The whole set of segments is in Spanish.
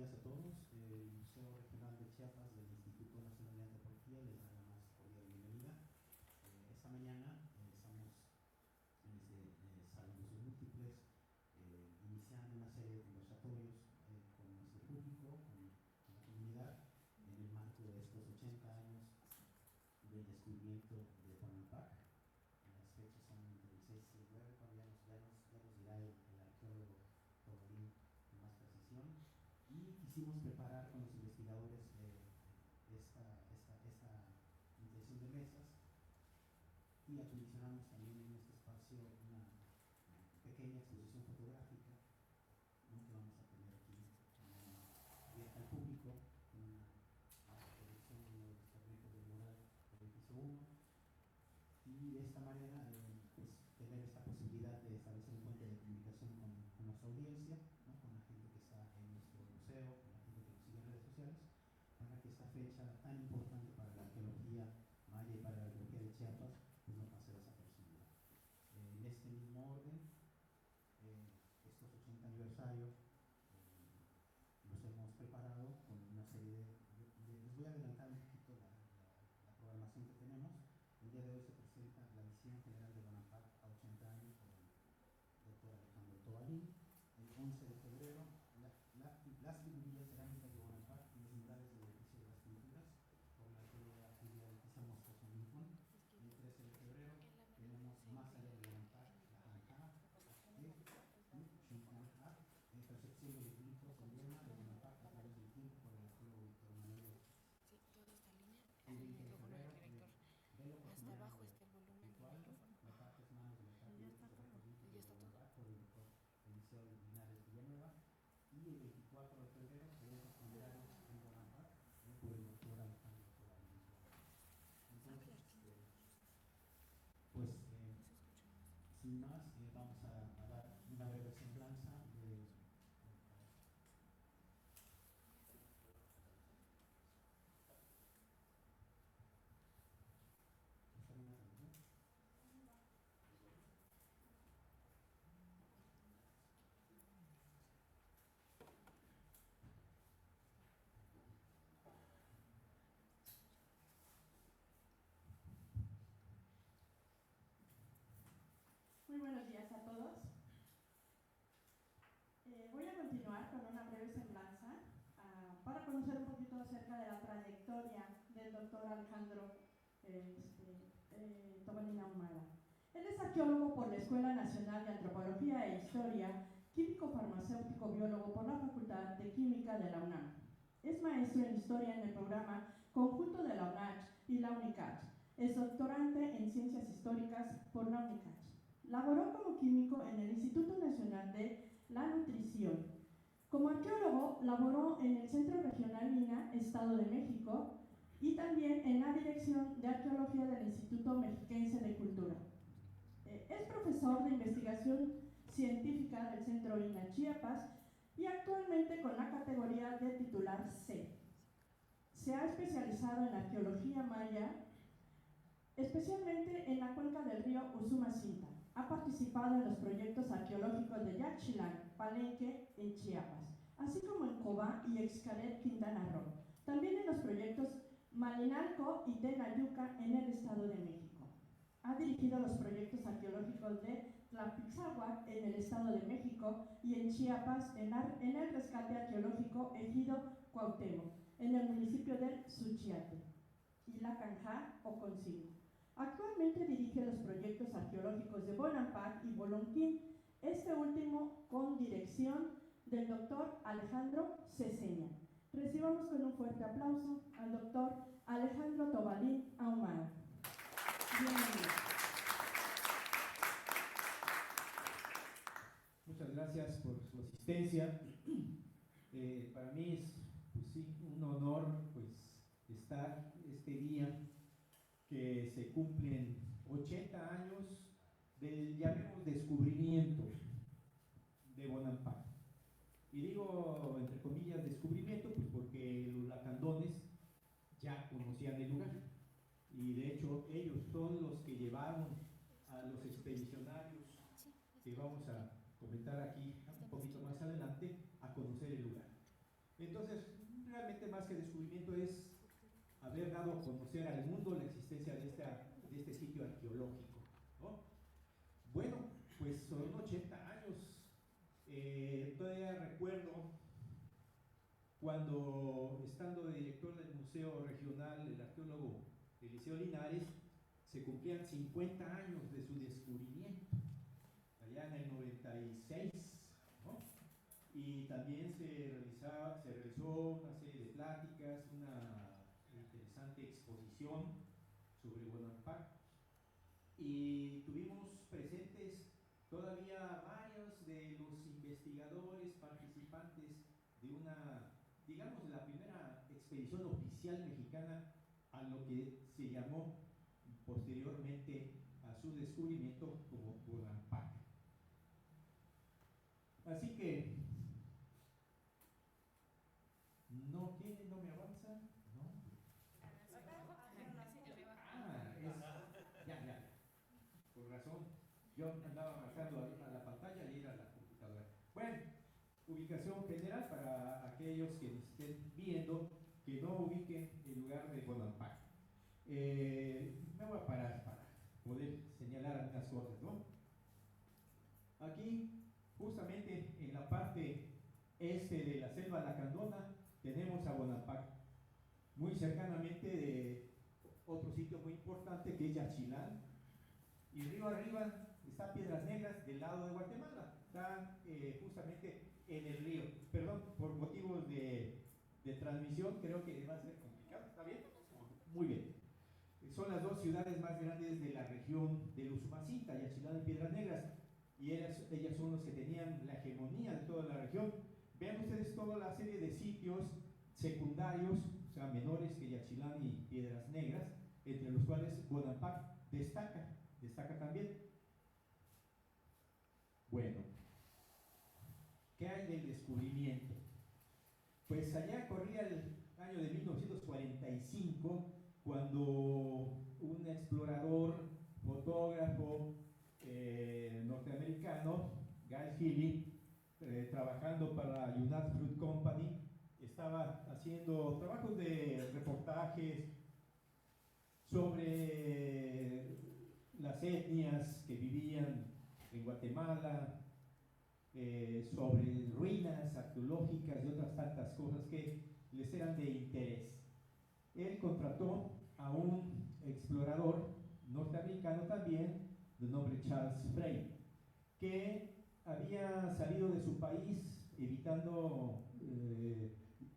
días a todos. El Museo Regional de Chiapas del Instituto Nacional de Antropología les da la más cordial bienvenida. Esta mañana estamos desde Salón de Usos Múltiples iniciando una serie de conversatorios con nuestro público, con la comunidad, en el marco de estos 80 años del descubrimiento de Bonampak. Las fechas son entre el 6 y el 9, cuando ya nos dirá el arqueólogo Tobalín con más precisión. Y quisimos preparar con los investigadores esta intención de mesas, y acondicionamos también en este espacio una pequeña exposición fotográfica, ¿no?, que vamos a tener aquí abierta al público, con una proyección de uno de los fragmentos del mural del piso 1, y de esta manera pues, tener esta posibilidad de establecer un puente de comunicación con nuestra audiencia, ¿no?, con la gente que está en nuestro museo, con la gente que nos sigue en redes sociales, para que esta fecha tan importante para la arqueología maya y para la arqueología de Chiapas pues no pase desapercibida. En este mismo orden, estos 80 aniversarios los hemos preparado con una serie les voy a adelantar un poquito la programación que tenemos. El día de hoy se presenta la visión general de Bonampak a 80 años por el doctor Alejandro Tobalín. El 11 de febrero, las figurillas cerámicas de Bonampak y los murales del edificio de las pinturas, por la actividad de Quizá Moscoso Lincoln. El 13 de febrero tenemos Más allá de Bonampak, la Anja, percepción de los libros en Viena de Bonampak a través del tiempo, por el arqueólogo Víctor Manuel. Sí, toda esta línea es El el 20 de micrófono del febrero, director. Hasta abajo está el volumen del micrófono. La parte es manos de la Y ya está todo. Y ya está todo. Por el doctor Eliseo Linares Villanueva. Y el 24 de febrero eventos funerarios en Bonampak por el doctor Alejandro Tobalín. Entonces, pues sin más, vamos a dar una breve semblanza de Muy buenos días a todos. Voy a continuar con una breve semblanza para conocer un poquito acerca de la trayectoria del doctor Alejandro Tobalín Ahumada. Él es arqueólogo por la Escuela Nacional de Antropología e Historia, químico farmacéutico biólogo por la Facultad de Química de la UNAM. Es maestro en Historia en el programa conjunto de la UNACH y la UNICACH. Es doctorante en Ciencias Históricas por la UNICACH. Laboró como químico en el Instituto Nacional de la Nutrición. Como arqueólogo, laboró en el Centro Regional Mina, Estado de México, y también en la Dirección de Arqueología del Instituto Mexiquense de Cultura. Es profesor de investigación científica del Centro INA Chiapas y actualmente con la categoría de titular C. Se ha especializado en arqueología maya, especialmente en la cuenca del río Usumacinta. Ha participado en los proyectos arqueológicos de Yaxchilán, Palenque, en Chiapas, así como en Cobá y Xcaret, Quintana Roo. También en los proyectos Malinalco y Tenayuca, en el Estado de México. Ha dirigido los proyectos arqueológicos de Tlalpixahuac, en el Estado de México, y en Chiapas, en el rescate arqueológico Ejido Cuauhtémoc, en el municipio del Suchiate, y la Canja o Consigo. Actualmente dirige los proyectos arqueológicos de Bonampak y Bolonquín, este último con dirección del doctor Alejandro Ceseña. Recibamos con un fuerte aplauso al doctor Alejandro Tobalín Ahumada. Bienvenido. Muchas gracias por su asistencia. Para mí es pues sí, un honor pues, estar este día que se cumplen 80 años del, llamemos, descubrimiento de Bonampak. Y digo, entre comillas, descubrimiento, pues porque los lacandones ya conocían el lugar. Y de hecho, ellos son los que llevaron a los expedicionarios, que vamos a comentar aquí un poquito más adelante, a conocer el lugar. Entonces, que descubrimiento es haber dado a conocer al mundo la existencia de este sitio arqueológico, ¿no? Bueno, pues son 80 años. Todavía recuerdo cuando, estando de director del Museo Regional, el arqueólogo Eliseo Linares, se cumplían 50 años de su descubrimiento, allá en el 96, ¿no? Y también se realizó una serie de pláticas, una interesante exposición sobre Bonampak, y tuvimos presentes todavía varios de los investigadores participantes de una, digamos, la primera expedición oficial mexicana a lo que se llamó posteriormente a su descubrimiento como Bonampak. Así que no me avanza, ¿no? Ya, por razón, yo andaba marcando a la pantalla y era la computadora. Bueno, ubicación general para aquellos que nos estén viendo, que no ubiquen el lugar de Bonampak. Me voy a parar para poder señalar algunas cosas, ¿no? Aquí, justamente en la parte este de la selva lacandona, tenemos a Bonampak, muy cercanamente de otro sitio muy importante que es Yaxchilán, y río arriba está Piedras Negras del lado de Guatemala, está justamente en el río. Perdón, por motivos de transmisión creo que va a ser complicado, ¿está bien? Muy bien. Son las dos ciudades más grandes de la región del Usumacinta, Yaxchilán y Piedras Negras, y ellas son los que tenían la hegemonía de toda la región. Vean ustedes toda la serie de sitios secundarios, o sea, menores que Yaxchilán y Piedras Negras, entre los cuales Bonampak destaca también. Bueno, ¿qué hay del descubrimiento? Pues allá corría el año de 1945, cuando un explorador, fotógrafo norteamericano, Guy Healy, trabajando para United Fruit Company, estaba haciendo trabajos de reportajes sobre las etnias que vivían en Guatemala, sobre ruinas arqueológicas y otras tantas cosas que les eran de interés. Él contrató a un explorador norteamericano también, de nombre Charles Frey, que había salido de su país evitando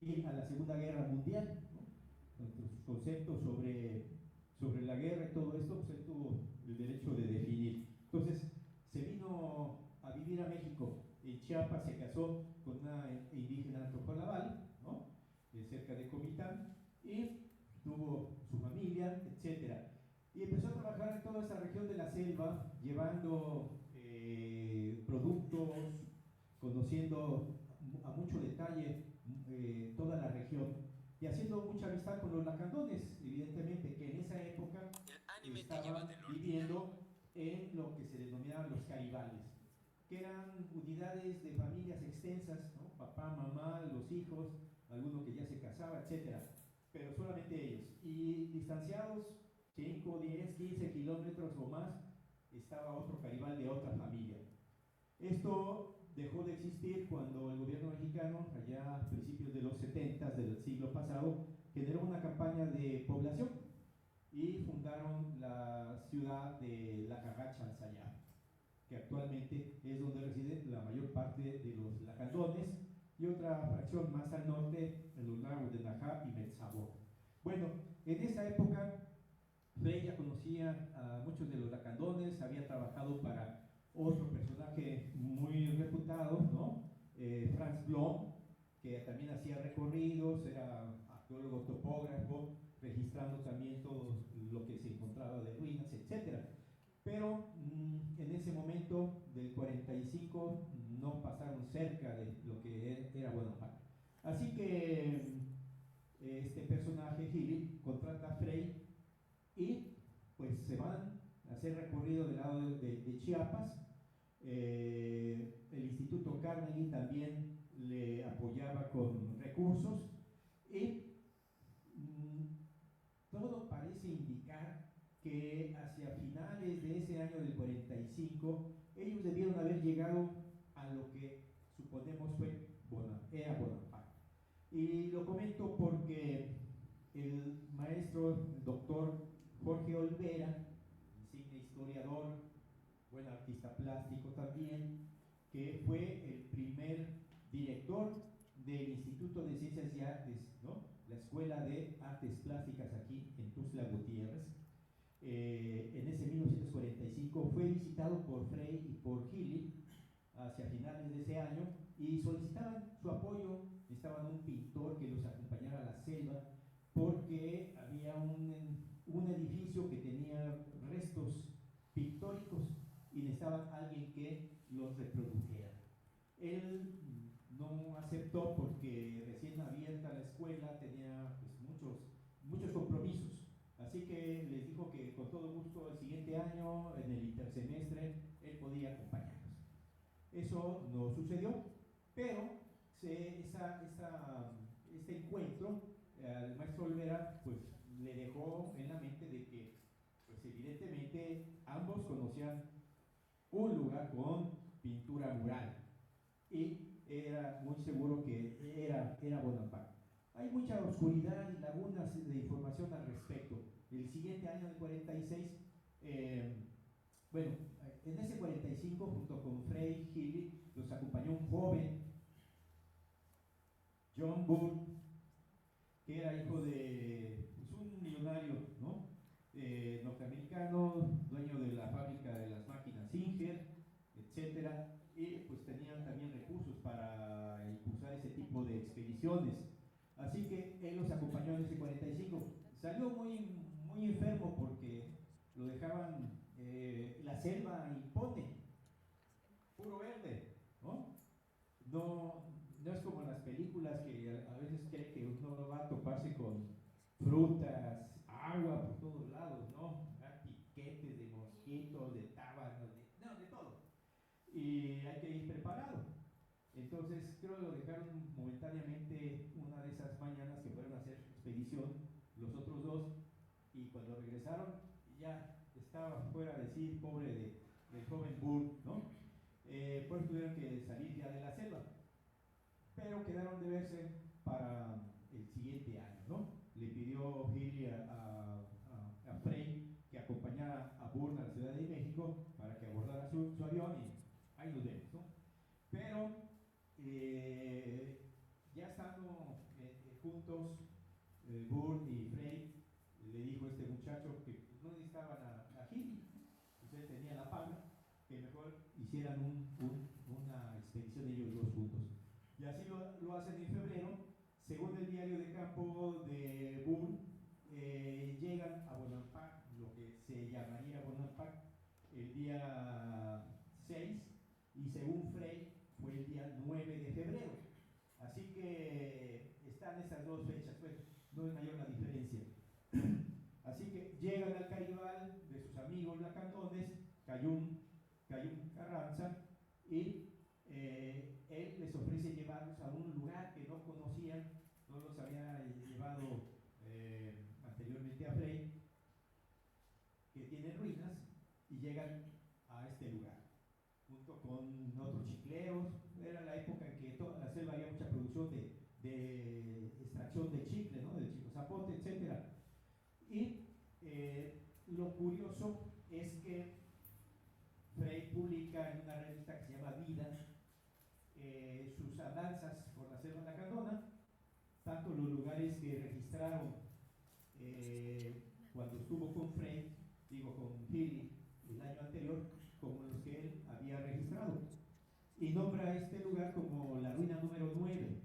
ir a la Segunda Guerra Mundial, ¿no? Entre sus conceptos sobre la guerra y todo esto, pues él tuvo el derecho de definir. Entonces se vino a vivir a México. En Chiapas se casó con una indígena Tocolabal, ¿no? Cerca de Comitán, y tuvo su familia, etc. Y empezó a trabajar en toda esa región de la selva, llevando productos, conociendo a mucho detalle toda la región y haciendo mucha amistad con los lacandones, evidentemente, que en esa época estaban viviendo en lo que se denominaban los caribales, que eran unidades de familias extensas, ¿no? Papá, mamá, los hijos, alguno que ya se casaba, etc. Pero solamente ellos. Y distanciados 5, 10, 15 kilómetros o más, estaba otro caribal de otra familia. Esto dejó de existir cuando el gobierno mexicano, allá a principios de los 70 del siglo pasado, generó una campaña de población y fundaron la ciudad de Lacagacha-Ansayá, que actualmente es donde reside la mayor parte de los lacandones, y otra fracción más al norte, en los lagos de Najá y Metzabó. Bueno, en esa época Frey ya conocía a muchos de los lacandones, había trabajado para otro personaje muy reputado, ¿no? Franz Blom, que también hacía recorridos, era arqueólogo topógrafo, registrando también todo lo que se encontraba de ruinas, etc. Pero en ese momento del 45 no pasaron cerca de lo que era Bonampak. Así que este personaje, Healy, contrata a Frey y pues se van a hacer recorrido del lado de Chiapas. El Instituto Carnegie también le apoyaba con recursos y que hacia finales de ese año del 45, ellos debieron haber llegado a lo que suponemos era Bonaparte. Y lo comento porque el maestro, el doctor Jorge Olvera, insigne historiador, buen artista plástico también, que fue el primer director del Instituto de Ciencias y Artes, ¿no? La Escuela de Artes Plásticas aquí en Tuxtla Gutiérrez. En ese 1945 fue visitado por Frey y por Gili hacia finales de ese año y solicitaban su apoyo, necesitaban un pintor que los acompañara a la selva porque había un edificio que tenía restos pictóricos y necesitaban alguien que los reprodujera. Él no aceptó porque recién abierta la escuela tenía pues, muchos compromisos. Así que les dijo que con todo gusto el siguiente año, en el intersemestre, él podía acompañarnos. Eso no sucedió, pero este encuentro al maestro Olvera pues, le dejó en la mente de que pues, evidentemente ambos conocían un lugar con pintura mural y era muy seguro que era Bonaparte. Hay mucha oscuridad y lagunas de información al respecto. El siguiente año, el 46, en ese 45, junto con Frey y Gili, los acompañó un joven, John Bull, que era hijo de pues, un millonario, ¿no? Norteamericano, dueño de la fábrica de las máquinas Singer, etcétera, y pues tenían también recursos para impulsar ese tipo de expediciones. Así que él los acompañó en ese 45. Salió muy enfermo porque lo dejaban, la selva impone, puro verde, ¿no? No es como en las películas que a veces cree que uno va a toparse con frutas, agua por todos lados, ¿no? Piquetes de mosquitos, de tábanos, de todo. Y hay que ir preparado. Entonces creo que lo dejaron momentáneamente una de esas mañanas que fueron a hacer expedición, los otros dos, y cuando regresaron ya estaba fuera de sí, pobre del joven Bull, ¿no? Pues tuvieron que salir ya de la selva, pero quedaron de verse para el siguiente año, ¿no? Le pidió Gili a Frey que acompañara a Bull a la Ciudad de México para que abordara su avión y ahí nos vemos, ¿no? Pero ya estando juntos, Bull y Frey, le dijo a este muchacho que no necesitaban a Gili, pues él tenía la palma, que mejor hicieran una expedición ellos dos juntos. Y así lo hacen en febrero. Según el diario de campo de Bull, llegan a Bonaparte, lo que se llamaría Bonaparte, el día 6, y según Frey fue el día 9 de febrero. Así que están esas dos fechas, pues no es mayor la diferencia. Así que llegan al Caival de sus amigos lacandones, Cayún Carranza, y él les ofrece llevarlos a un lugar que no conocían, no los había llevado anteriormente a Frey, que tiene ruinas, y llegan a este lugar, junto con otros chicleros. Era la época en que toda la selva había mucha producción de extracción de chicle, ¿no? De chico zapote, etc. Y lo curioso es que Frey publica en una revista que se llama Vida sus andanzas por la selva lacandona, tanto los lugares que registraron cuando estuvo con Frey, con Gili el año anterior, como los que él había registrado. Y nombra este lugar como la ruina número 9,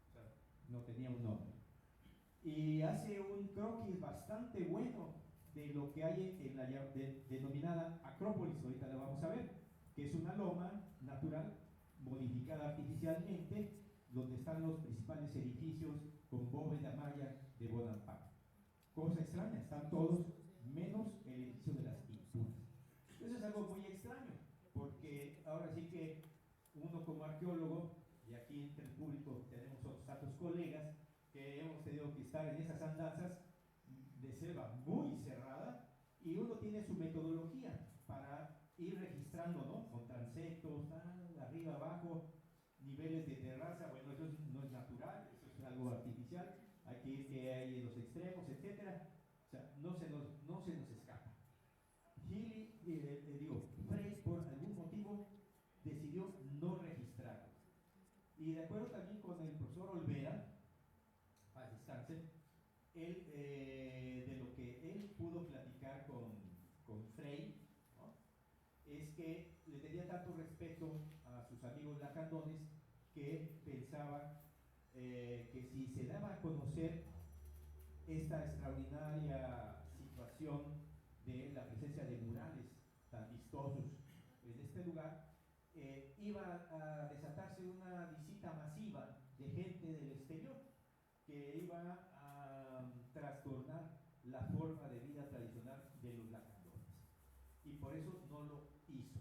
o sea, no tenía un nombre. Y hace un croquis bastante bueno de lo que hay en la denominada Acrópolis, ahorita la vamos a ver, que es una loma natural modificada artificialmente, donde están los principales edificios con bóveda maya de Bonaparte. Cosa extraña, están todos menos el edificio de las pinturas. Eso es algo muy extraño, porque ahora sí que uno como arqueólogo, y aquí entre el público tenemos otros tantos colegas que hemos tenido que estar en esas andanzas de selva muy cerrada, y uno tiene su metodología para ir registrando, ¿no? Con transeptos, arriba, abajo, niveles de terraza. Bueno, eso no es natural, eso es algo artificial, hay que ir que hay en los extremos, etcétera. O sea, no se nos escapa. Healy, Frey, por algún motivo, decidió no registrarlo. Y de acuerdo también con el profesor Olvera, a descanse, él, de lo que él pudo platicar con Frey, ¿no? Es que le tenía tanto respeto a sus amigos lacandones que pensaba que si se daba a conocer esta extraordinaria situación de la presencia de murales tan vistosos en este lugar, iba a desatarse una visita masiva de gente del exterior que iba a trastornar la forma de vida tradicional de los lacandones. Y por eso no lo hizo.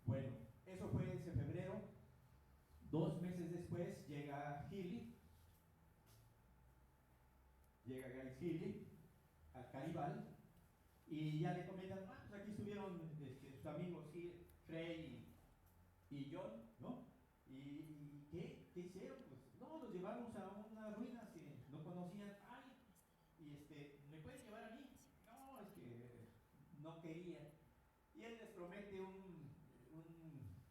Bueno, eso fue ese febrero. 2 meses después llega Healy, llega Guy Healy al Caribal, y ya le comentan, pues aquí estuvieron sus amigos Frey y John, ¿no? ¿Y qué hicieron? Pues no, los llevamos a unas ruinas que no conocían. Ay, y ¿me pueden llevar a mí? No, es que no quería. Y él les promete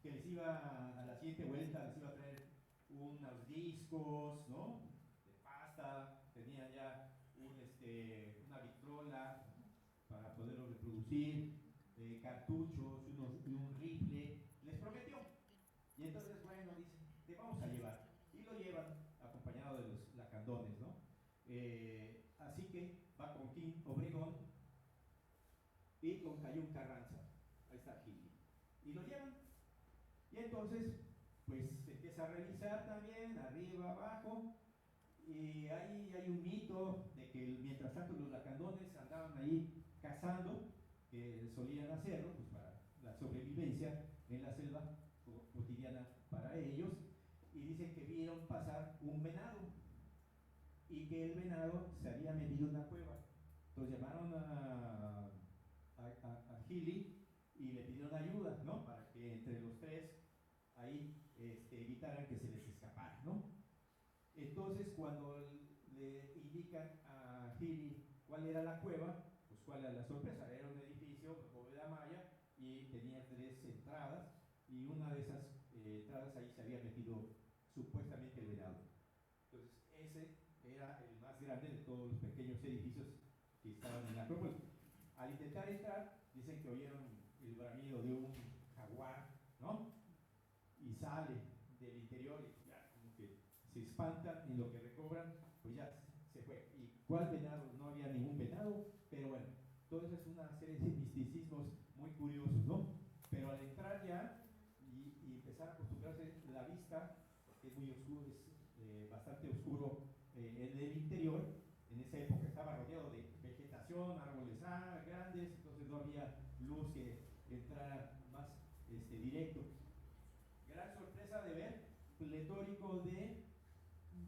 que les iba a la siguiente vuelta, les iba a traer unos discos, ¿no? De pasta, tenían ya una vitrola para poderlo reproducir, cartuchos, y un rifle, les prometió. Y entonces, bueno, dice, te vamos a llevar. Y lo llevan acompañado de los lacandones, ¿no? Así que va con King Obregón y con Cayún Carranza. Ahí está Healy. Y lo llevan. Y entonces, pues se empieza a revisar también, arriba, abajo. Y ahí hay un mito de que mientras tanto los lacandones andaban ahí cazando, que solían hacerlo pues para la sobrevivencia en la selva cotidiana para ellos, y dicen que vieron pasar un venado y que el venado se había metido en la cueva. Entonces llamaron a Healy y le pidieron ayuda, ¿no? Para que entre los tres ahí evitaran que se les escapara, ¿no? Entonces cuando le indican a Healy cuál era la cueva, pues cuál era la sorpresa. Era un edificio de bóveda maya y tenía 3 entradas, y una de esas entradas ahí se había metido supuestamente el venado. Entonces ese era el más grande de todos los pequeños edificios que estaban en la Acrópolis. Al intentar entrar, dicen que oyeron el bramido de un jaguar, ¿no? Y sale del interior y ya como que se espantan, y lo que recobran, pues ya se fue. ¿Y cuál venado? No había ningún venado, pero bueno, todo eso es una serie de misticismos muy curiosos, ¿no? Pero al entrar ya y empezar a acostumbrarse, la vista, que es muy oscuro, es bastante oscuro en el interior. En esa época estaba rodeado de vegetación, árboles grandes, entonces no había luz que entrara más directo. Gran sorpresa de ver pletórico de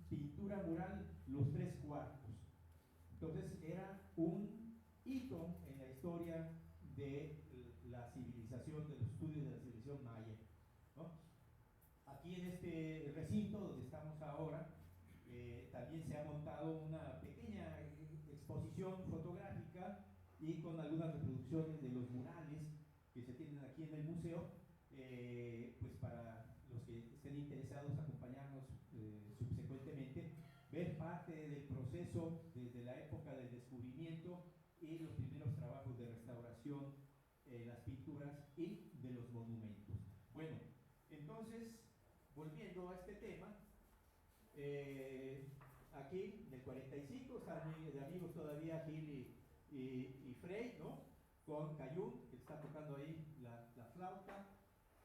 pintura mural, los 3 cuartos. Entonces era un hito en la historia de la civilización, de los estudios de la civilización maya, ¿no? Aquí en este recinto donde estamos ahora, también se ha montado una pequeña exposición fotográfica y con algunas reproducciones de los murales que se tienen aquí en el museo, pues para los que estén interesados acompañarnos subsecuentemente, ver parte del proceso desde la época del descubrimiento y los primeros trabajos de restauración, las pinturas y de los monumentos. Bueno, entonces, volviendo a este tema, aquí en el 45 están de amigos todavía Gil y Frey, ¿no? Con Cayún, que está tocando ahí la flauta.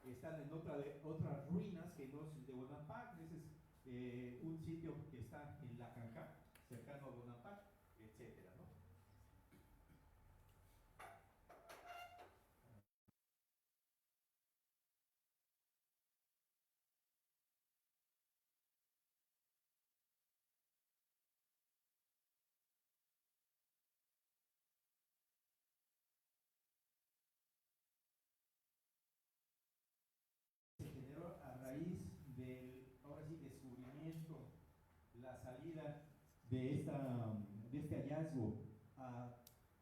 Están en otras ruinas que no es de Bonampak. Ese es un sitio que está en La Canja, cercano a Bonampak, etcétera, ¿no? la salida de este hallazgo a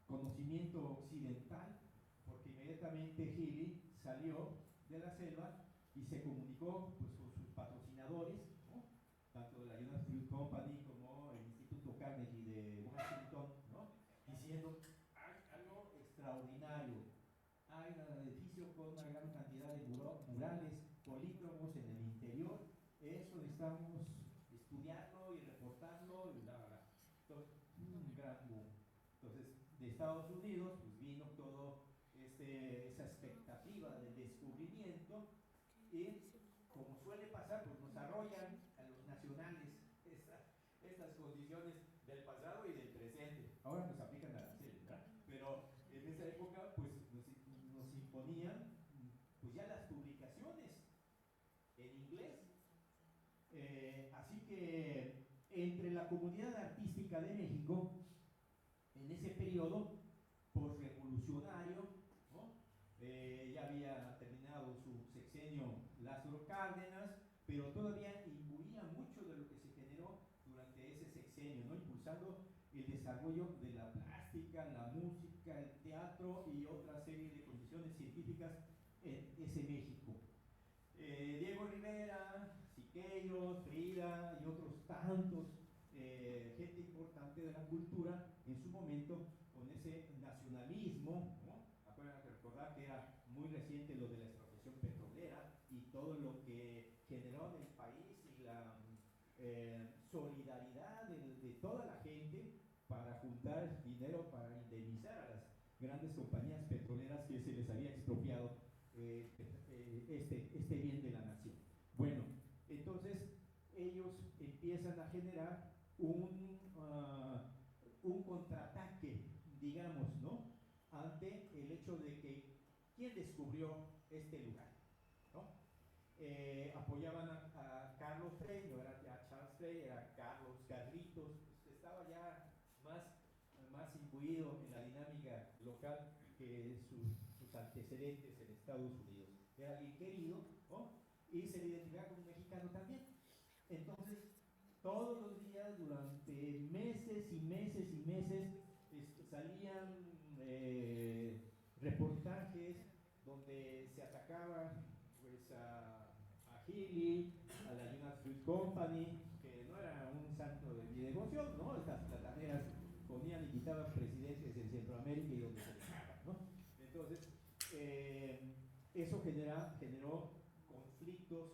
conocimiento occidental, porque inmediatamente Healy salió de la selva y se comunicó pues, con sus patrocinadores, ¿no? Tanto de la United Fruit Company como el Instituto Carnegie de Washington, ¿no? Diciendo, hay algo extraordinario, hay un edificio con una gran cantidad de murales polícromos en el interior, eso necesitamos estudiarlo y reportarlo y bla, bla, bla. Entonces, un gran boom. Entonces, de Estados Unidos, pues vino todo esa expectativa del descubrimiento y, como suele pasar, pues nos arrollan a los nacionales estas condiciones del pasado y del presente. Ahora nos aplican aranceles, ¿verdad? Pero en esa época, pues nos imponían pues ya las publicaciones en inglés. Así que entre la comunidad artística de México, en ese periodo postrevolucionario, ¿no? Ya había terminado su sexenio Lázaro Cárdenas, pero todavía imbuía mucho de lo que se generó durante ese sexenio, ¿no? Impulsando el desarrollo de la plástica, la música, el teatro y otra serie de condiciones científicas en ese México. Diego Rivera, Siqueiros, Frida y otros tantos, gente importante de la cultura en su momento, con ese nacionalismo, ¿no? Acuérdense que recordar que era muy reciente lo de la expropiación petrolera y todo lo que generó en el país y la solidaridad de toda la gente para juntar dinero para indemnizar a las grandes compañías petroleras que se les había expropiado este bien de la nación. Bueno, entonces ellos empiezan a generar un contraataque, digamos, ¿no? Ante el hecho de que ¿quién descubrió este lugar? ¿No? Apoyaban a Carlos Frey, no era a Charles Frey, era Carlos Carlitos, pues estaba ya más imbuido en la dinámica local que sus antecedentes en Estados Unidos. Era alguien querido, ¿no? Y se le identificaba como mexicano también. Entonces, todos los días, durante meses y meses y meses, salían reportajes donde se atacaba pues, a Healy, a la United Fruit Company, que no era un santo de mi devoción, ¿no? Estas plataneras ponían y quitaban presidentes en Centroamérica y donde se dejaban, ¿no? Entonces, eso generó conflictos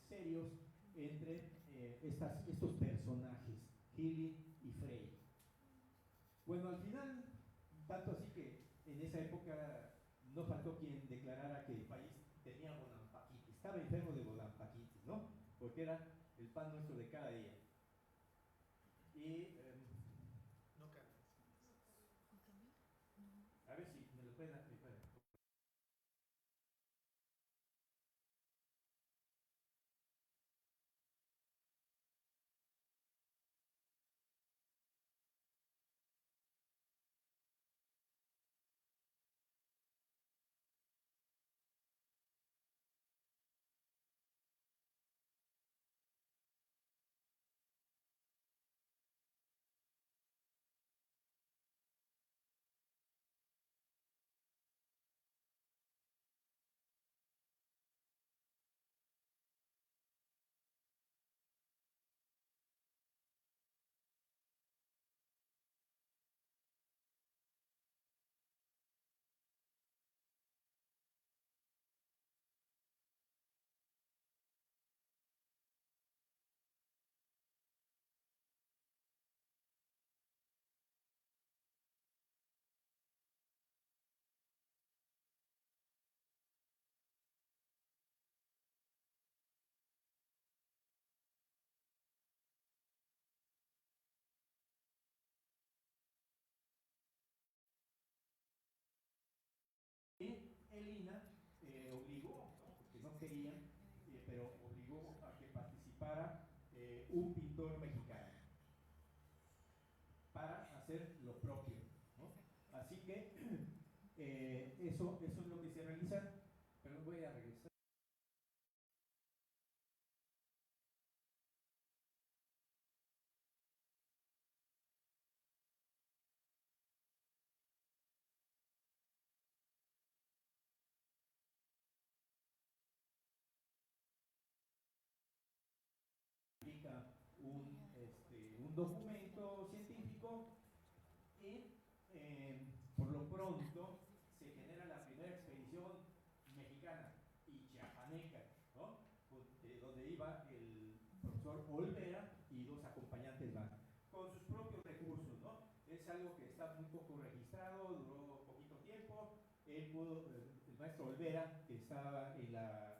serios entre estos personajes, Healy y Frey. Bueno, al final, tanto así que en esa época no faltó quien declarara que el país tenía bonampaquitis, estaba enfermo de bonampaquitis, ¿no? Porque era el pan nuestro de cada día. Y no cantes. A ver si me lo pueden activar. El INAH obligó, ¿no? Porque no querían, pero obligó a que participara un pintor mexicano para hacer lo propio, ¿no? Así que eso es lo que se realiza, pero voy a regresar. Olvera y 2 acompañantes más, con sus propios recursos, ¿no? Es algo que está muy poco registrado, duró poquito tiempo. Él pudo, el maestro Olvera, que estaba en la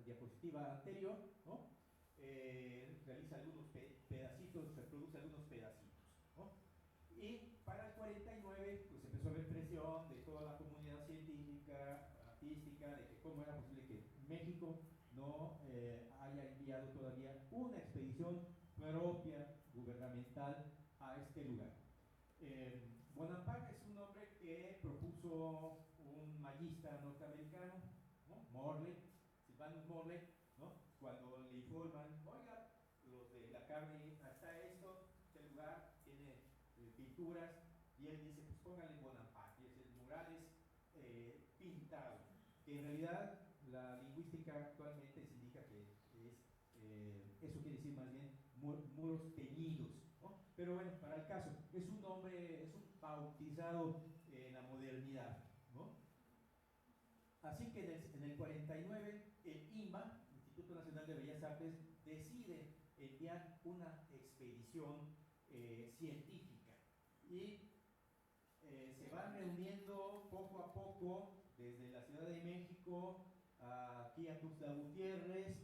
diapositiva anterior, ¿no? Realiza algunos pedacitos, reproduce algunos pedacitos, ¿no? Y para el 49, pues empezó a haber presión de toda la comunidad científica, artística, de que cómo era posible que México no haya enviado todavía una expedición propia, gubernamental, a este lugar. Bonaparte es un hombre que propuso un magista norteamericano, ¿no? Morley, Sylvanus Morley, ¿no? Cuando le informan, oiga, los de la carne, hasta esto, este lugar tiene pinturas, y él dice, pues póngale Bonaparte, y es el Murales pintado, que en realidad la lingüística actualmente se indica que es, eso quiere decir más bien muros teñidos, ¿no? Pero bueno, para el caso, es un hombre, es un bautizado en la modernidad, ¿no? Así que en el 49, el INBA, Instituto Nacional de Bellas Artes, decide enviar una expedición científica y se van reuniendo poco a poco desde la Ciudad de México aquí a Tuxtla Gutiérrez,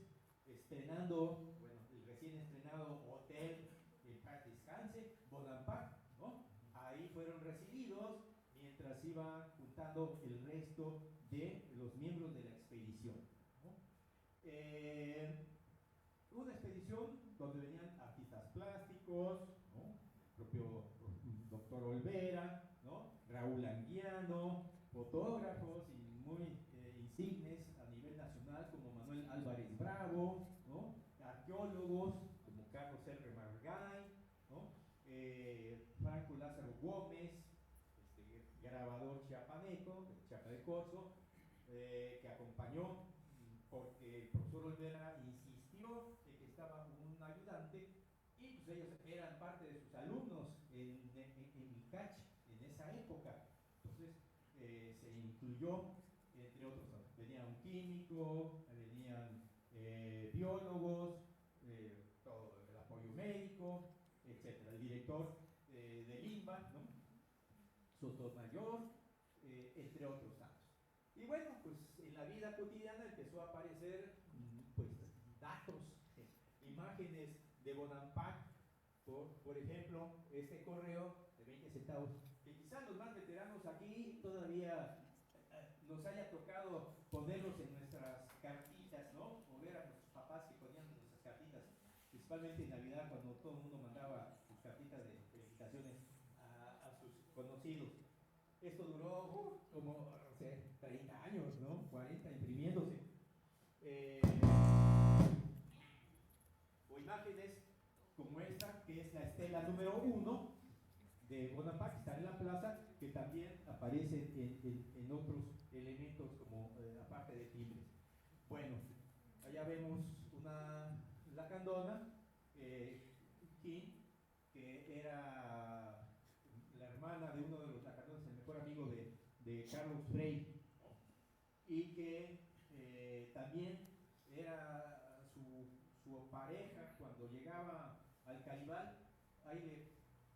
estrenando, bueno, el recién estrenado Hotel en Paz Descanse, Bonaparte, ¿no? Ahí fueron recibidos mientras iban juntando el resto de los miembros de la expedición, ¿no? Una expedición donde venían artistas plásticos, ¿no? El propio doctor Olvera, ¿no? Raúl Anguiano, fotógrafos y muy insignes a nivel nacional como Manuel Álvarez Bravo, ¿no? Arqueólogos como Carlos R. Margay, ¿no? Franco Lázaro Gómez, grabador chiapaneco, de Chiapa de Corzo, que acompañó porque el profesor Olvera insistió en que estaba un ayudante y pues ellos eran parte de sus alumnos en ICACH en esa época. Entonces se incluyó, entre otros, venía un químico, venían biólogos, todo el apoyo médico, etc. El director del INBA, ¿no? Sotomayor, entre otros tantos. Y bueno, pues en la vida cotidiana empezó a aparecer pues datos, imágenes de Bonaparte, por ejemplo, este correo de 20 centavos, que quizás los más veteranos aquí todavía nos haya tocado ponerlos en nuestras cartitas, ¿no? O ver a nuestros papás que ponían nuestras cartitas, principalmente en Navidad, cuando todo el mundo mandaba sus cartitas de felicitaciones a sus conocidos. Esto duró como, no sé, 30 años, ¿no? 40 imprimiéndose. O imágenes como esta, que es la estela número 1 de Bonaparte, está en la plaza, que también aparece en otros elementos como aparte de timbres. Bueno, allá vemos una lacandona, King, que era la hermana de uno de los lacandones, el mejor amigo de Carlos Frey, y que también era su pareja cuando llegaba al Calibán. Ahí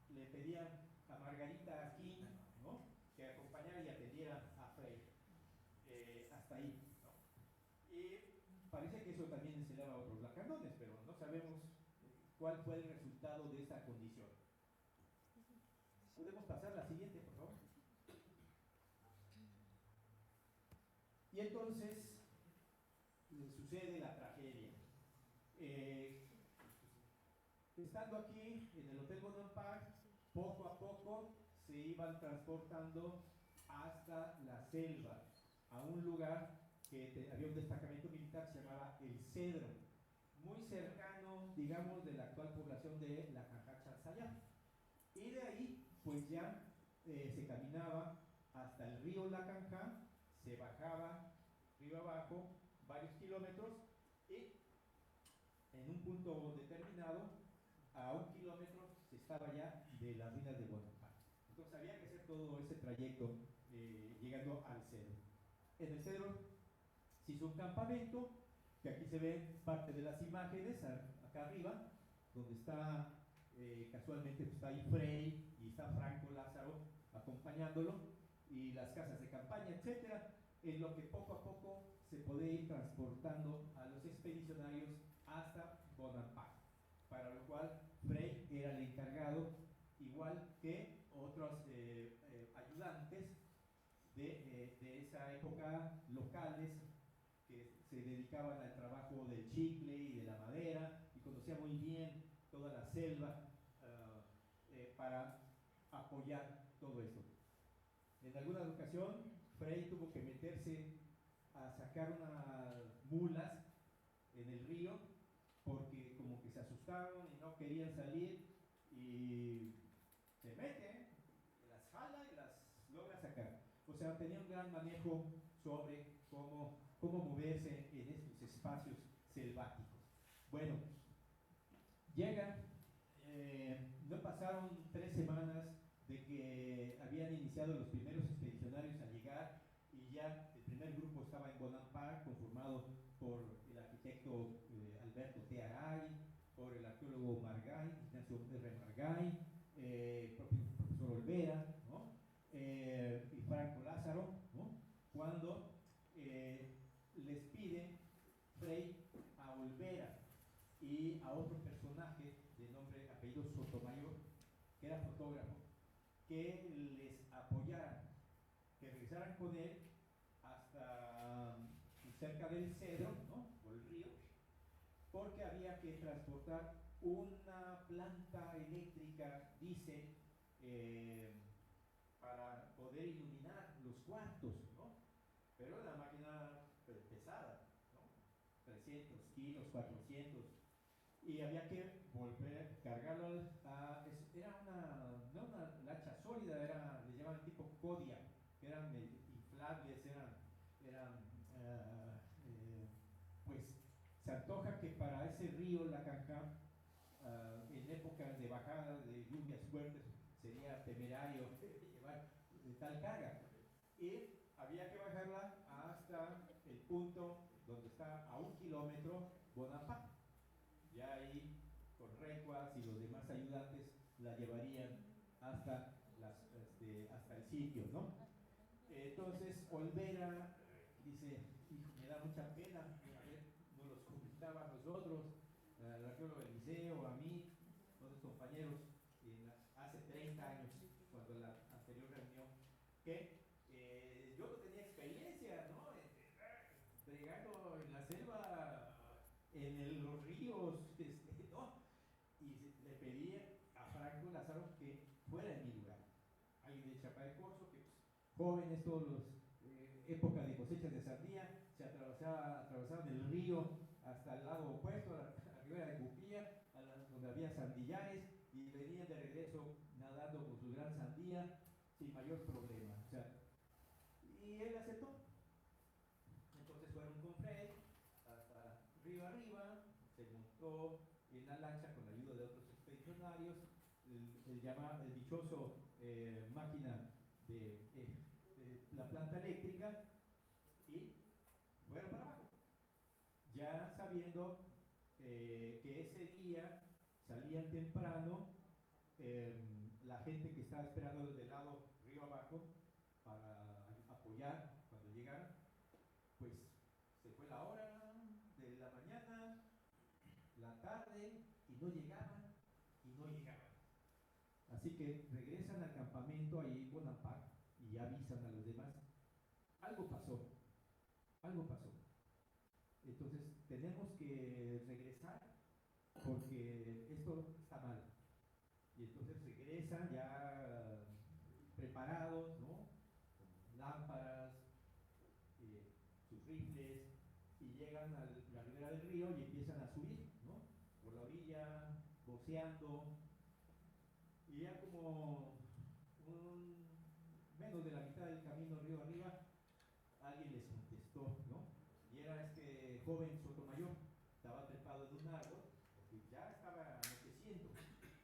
le pedían a Margarita King, ¿no? Que acompañara y atendiera a Frey. Hasta ahí, ¿no? Y parece que eso también enseñaba a otros lacandones, pero no sabemos cuál fue el resultado de esa condición. ¿Podemos pasar a la siguiente, por favor? Y entonces sucede la tragedia. Estando aquí en el Hotel Bonaparte, poco a poco se iban transportando hasta la selva, a un lugar que había un destacamento militar, se llamaba El Cedro, muy cercano, digamos, de la actual población de La Cajá-Chansayá. Y de ahí, pues ya se caminaba hasta el río La Canja, se bajaba río abajo varios kilómetros y en un punto determinado, a 1 kilómetro, se estaba ya de las ruinas de Bonaparte. Entonces había que hacer todo ese trayecto llegando al Cedro. En el Cedro se hizo un campamento, que aquí se ven parte de las imágenes acá arriba, donde está casualmente pues, está ahí Frei y está Franco Lázaro acompañándolo, y las casas de campaña, etcétera, en lo que poco a poco se puede ir transportando a los expedicionarios hasta Bonampak, para lo cual Frei era el encargado, igual que otros ayudantes de esa época locales que se dedicaban al trabajo del chicle y de la madera y conocía muy bien toda la selva para apoyar todo esto. En alguna ocasión, Frei tuvo que meterse a sacar unas mulas en el río porque como que se asustaron y no querían salir, y se mete, las jala y las logra sacar. O sea, tenía un gran manejo sobre cómo moverse en estos espacios selváticos. Bueno, llega, no pasaron 3 semanas de que habían iniciado los primeros expedicionarios a llegar, y ya el primer grupo estaba en Bonampak, conformado por el arquitecto Alberto T. Aray, por el arqueólogo Margay, Ignacio R. Margay, profesor Olvera, ¿no? Y Franco Lázaro, ¿no? Cuando les pide Frei a Olvera y a otro personaje de nombre, apellido Sotomayor, que era fotógrafo, que les apoyaran, que regresaran con él hasta cerca del Cedro, ¿no? Por el río, porque había que transportar una planta eléctrica, dice, para poder iluminar los cuartos, ¿no? Pero la máquina pesada, ¿no? 300 kilos, 400, y había que volver a cargarlo era no una lancha sólida, le llamaban tipo Kodiak, que eran inflables, pues se antoja que para ese río La Canja, en épocas de bajada de lluvias fuertes, sería temerario llevar tal carga, y había que bajarla hasta el punto donde está a 1 kilómetro Bonampak. Ya ahí con recuas y los demás ayudantes la llevarían hasta el sitio, ¿no? Entonces Olvera dice, hijo, me da mucha pena, a ver, nos los comentaba a nosotros, al arqueólogo del liceo, a mí, otros compañeros, hace 30 años, cuando la anterior reunión, que yo no tenía experiencia, ¿no? Bregando en la selva, los ríos, ¿no? Y le pedí a Franco Lázaro que fuera en mi lugar. Alguien de Chapa de Corzo, que pues, jóvenes, todos los época de cosechas de sandía, se atravesaban el río hasta el lado opuesto, a la ribera de Cupía, donde había sandillares, y venían de regreso nadando con su gran sandía sin mayor problema. O sea, y él aceptó. Entonces fueron con Frei hasta río arriba, se montó en la lancha con la ayuda de otros expedicionarios, el dichoso máquina de la planta eléctrica, y fueron para abajo, ya sabiendo que ese día salían temprano, la gente que estaba esperando desde el lado río abajo para apoyar cuando llegaran, pues se fue la hora de la mañana, la tarde, y no llegaban, y no llegaban. Así que regresan al campamento ahí en Bonampak y avisan a los demás, algo pasó, algo pasó. Entonces tenemos que regresar porque esto está mal. Y entonces regresan ya preparados, ¿no? Con lámparas, sus rifles, y llegan a la ribera del río y empiezan a subir, ¿no? Por la orilla, voceando, y ya como menos de la mitad del camino río arriba, alguien les contestó, ¿no? Y era este joven Sotomayor, estaba trepado en un árbol, porque ya estaba anocheciendo,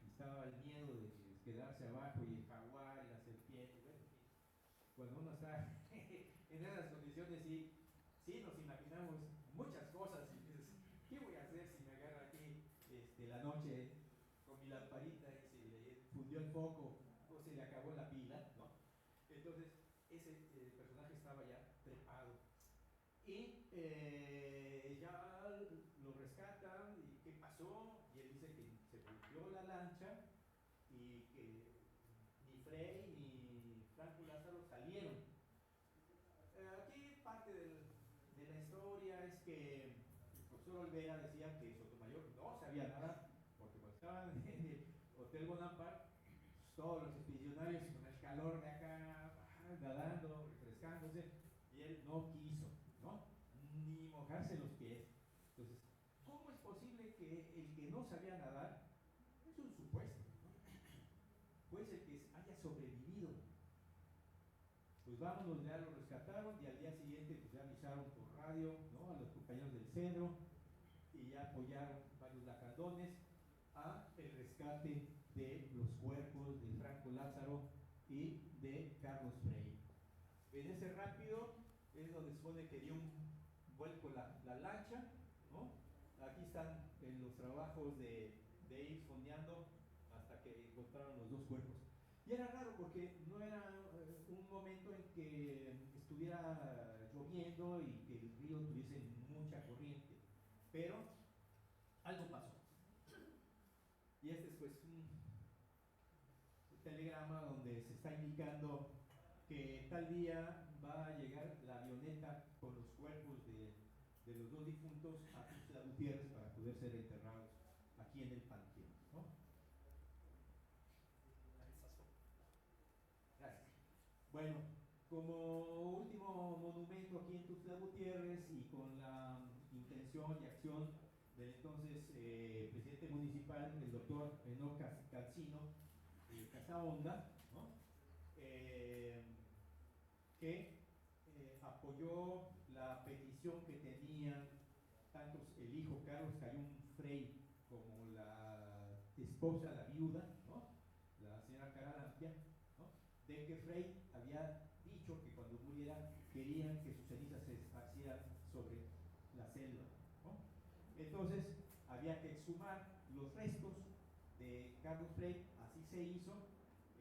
y estaba el miedo de quedarse abajo, y el jaguar, y la serpiente, bueno, cuando uno está en esas condiciones, sí nos imaginamos muchas cosas, y dices, ¿qué voy a hacer si me agarra aquí la noche fundió el foco o se le acabó la pila, ¿no? Entonces, ese personaje estaba ya trepado. Y ya lo rescatan, y ¿qué pasó? Y él dice que se volvió la lancha y que ni Frey ni Franco Lázaro salieron. Aquí parte de la historia es que el profesor Olvera decía que Sotomayor no sabía nada, porque cuando estaban en el Hotel Bonaparte, pues, todos los expedicionarios con el calor de acá, nadando, refrescándose, y él no quiso, ¿no? Ni mojarse los pies. Entonces, ¿cómo es posible que el que no sabía nadar, es un supuesto, ¿no? Pues el que haya sobrevivido? Pues vámonos, ya lo rescataron y al día siguiente pues ya avisaron por radio, ¿no?, a los compañeros del Cedro, y ya apoyaron varios lacandones a el rescate de los cuerpos de Franco Lázaro y de Carlos Frei. En ese rápido es donde se supone que dio un vuelco la lancha, ¿no? Aquí están en los trabajos de ir fondeando hasta que encontraron los dos cuerpos. Y era raro porque no era un momento en que estuviera lloviendo y que el río tuviese mucha corriente, pero algo pasó. Y este es pues un telegrama donde se está indicando que tal día va a llegar la avioneta con los cuerpos de los dos difuntos a Tuxtla Gutiérrez para poder ser enterrados aquí en el panteón, ¿no? Gracias. Bueno, como último monumento aquí en Tuxtla Gutiérrez y con la intención y acción del entonces presidente municipal, el doctor Enoch Cancino Casaonda, ¿no?, que apoyó la petición que tenían tanto el hijo Carlos Cayún Frei como la esposa, la viuda, ¿no?, la señora Caralampia, ¿no?, de que Frei había dicho que cuando muriera querían que sus cenizas se esparcieran sobre la selva, ¿no? Entonces había que exhumar los restos de Carlos Frei, así se hizo.